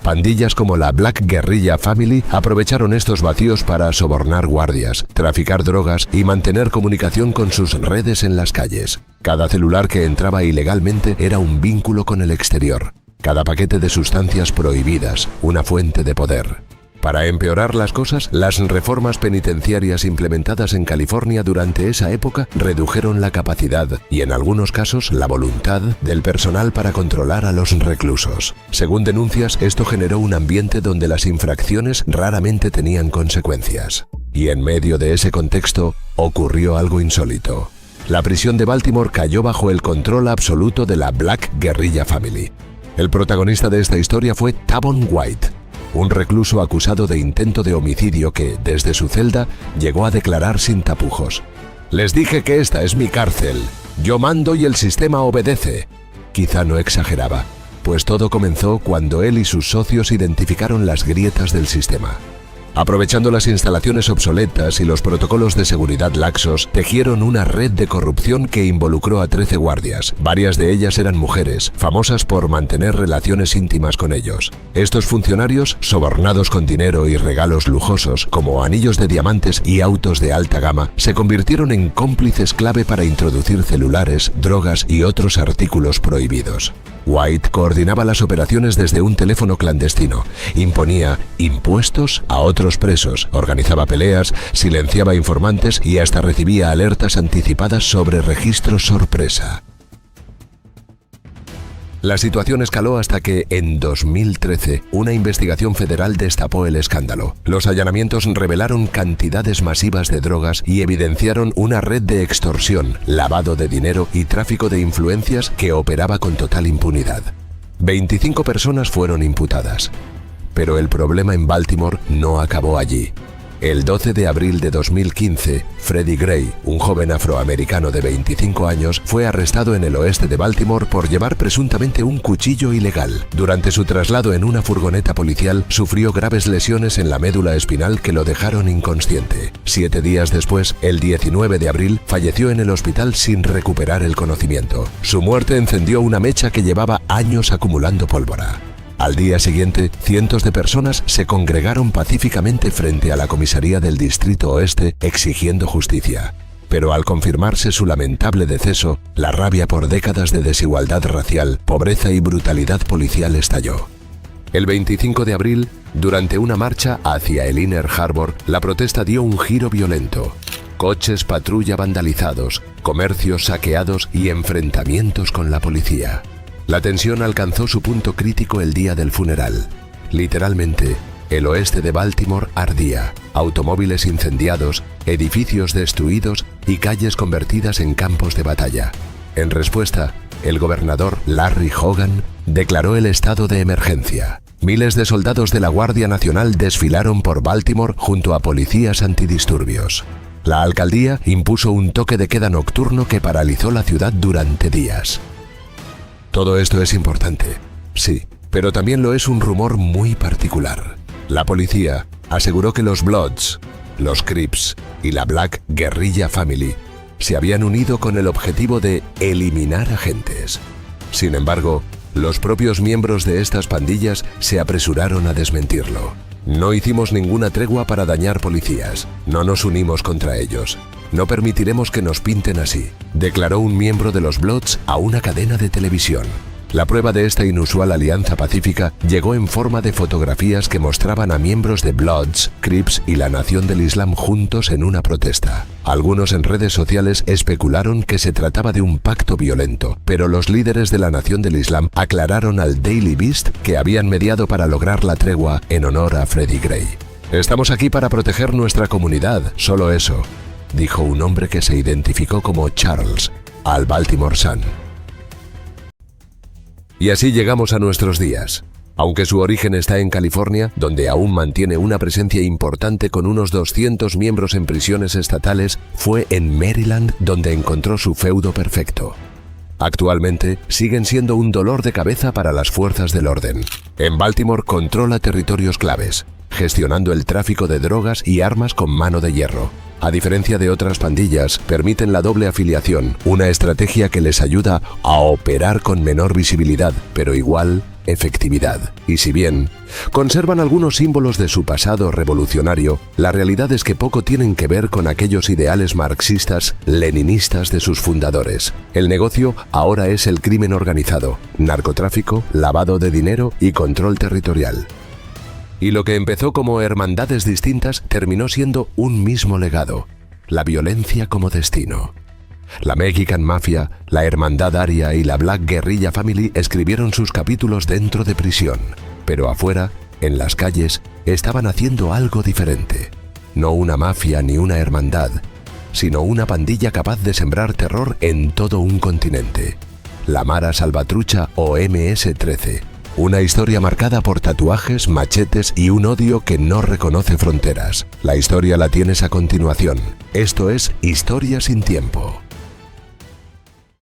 Pandillas como la Black Guerrilla Family aprovecharon estos vacíos para sobornar guardias, traficar drogas y mantener comunicación con sus redes en las calles. Cada celular que entraba ilegalmente era un vínculo con el exterior. Cada paquete de sustancias prohibidas, una fuente de poder. Para empeorar las cosas, las reformas penitenciarias implementadas en California durante esa época redujeron la capacidad y, en algunos casos, la voluntad del personal para controlar a los reclusos. Según denuncias, esto generó un ambiente donde las infracciones raramente tenían consecuencias. Y en medio de ese contexto, ocurrió algo insólito. La prisión de Baltimore cayó bajo el control absoluto de la Black Guerrilla Family. El protagonista de esta historia fue Tavon White, un recluso acusado de intento de homicidio que, desde su celda, llegó a declarar sin tapujos: «Les dije que esta es mi cárcel. Yo mando y el sistema obedece». Quizá no exageraba, pues todo comenzó cuando él y sus socios identificaron las grietas del sistema. Aprovechando las instalaciones obsoletas y los protocolos de seguridad laxos, tejieron una red de corrupción que involucró a 13 guardias. Varias de ellas eran mujeres, famosas por mantener relaciones íntimas con ellos. Estos funcionarios, sobornados con dinero y regalos lujosos, como anillos de diamantes y autos de alta gama, se convirtieron en cómplices clave para introducir celulares, drogas y otros artículos prohibidos. White coordinaba las operaciones desde un teléfono clandestino, imponía impuestos a otros presos, organizaba peleas, silenciaba informantes y hasta recibía alertas anticipadas sobre registros sorpresa. La situación escaló hasta que, en 2013, una investigación federal destapó el escándalo. Los allanamientos revelaron cantidades masivas de drogas y evidenciaron una red de extorsión, lavado de dinero y tráfico de influencias que operaba con total impunidad. 25 personas fueron imputadas. Pero el problema en Baltimore no acabó allí. El 12 de abril de 2015, Freddie Gray, un joven afroamericano de 25 años, fue arrestado en el oeste de Baltimore por llevar presuntamente un cuchillo ilegal. Durante su traslado en una furgoneta policial, sufrió graves lesiones en la médula espinal que lo dejaron inconsciente. 7 días después, el 19 de abril, falleció en el hospital sin recuperar el conocimiento. Su muerte encendió una mecha que llevaba años acumulando pólvora. Al día siguiente, cientos de personas se congregaron pacíficamente frente a la comisaría del Distrito Oeste exigiendo justicia. Pero al confirmarse su lamentable deceso, la rabia por décadas de desigualdad racial, pobreza y brutalidad policial estalló. El 25 de abril, durante una marcha hacia el Inner Harbor, la protesta dio un giro violento. Coches patrulla vandalizados, comercios saqueados y enfrentamientos con la policía. La tensión alcanzó su punto crítico el día del funeral. Literalmente, el oeste de Baltimore ardía. Automóviles incendiados, edificios destruidos y calles convertidas en campos de batalla. En respuesta, el gobernador Larry Hogan declaró el estado de emergencia. Miles de soldados de la Guardia Nacional desfilaron por Baltimore junto a policías antidisturbios. La alcaldía impuso un toque de queda nocturno que paralizó la ciudad durante días. Todo esto es importante, sí, pero también lo es un rumor muy particular. La policía aseguró que los Bloods, los Crips y la Black Guerrilla Family se habían unido con el objetivo de eliminar agentes. Sin embargo, los propios miembros de estas pandillas se apresuraron a desmentirlo. No hicimos ninguna tregua para dañar policías, no nos unimos contra ellos. No permitiremos que nos pinten así, declaró un miembro de los Bloods a una cadena de televisión. La prueba de esta inusual alianza pacífica llegó en forma de fotografías que mostraban a miembros de Bloods, Crips y la Nación del Islam juntos en una protesta. Algunos en redes sociales especularon que se trataba de un pacto violento, pero los líderes de la Nación del Islam aclararon al Daily Beast que habían mediado para lograr la tregua en honor a Freddie Gray. «Estamos aquí para proteger nuestra comunidad, solo eso», dijo un hombre que se identificó como Charles al Baltimore Sun. Y así llegamos a nuestros días. Aunque su origen está en California, donde aún mantiene una presencia importante con unos 200 miembros en prisiones estatales, fue en Maryland donde encontró su feudo perfecto. Actualmente siguen siendo un dolor de cabeza para las fuerzas del orden. En Baltimore controla territorios claves, gestionando el tráfico de drogas y armas con mano de hierro. A diferencia de otras pandillas, permiten la doble afiliación, una estrategia que les ayuda a operar con menor visibilidad, pero igual efectividad. Y si bien conservan algunos símbolos de su pasado revolucionario, la realidad es que poco tienen que ver con aquellos ideales marxistas, leninistas de sus fundadores. El negocio ahora es el crimen organizado, narcotráfico, lavado de dinero y control territorial. Y lo que empezó como hermandades distintas terminó siendo un mismo legado: la violencia como destino. La Mexican Mafia, la Hermandad Aria y la Black Guerrilla Family escribieron sus capítulos dentro de prisión, pero afuera, en las calles, estaban haciendo algo diferente. No una mafia ni una hermandad, sino una pandilla capaz de sembrar terror en todo un continente. La Mara Salvatrucha o MS-13. Una historia marcada por tatuajes, machetes y un odio que no reconoce fronteras. La historia la tienes a continuación. Esto es Historia sin Tiempo.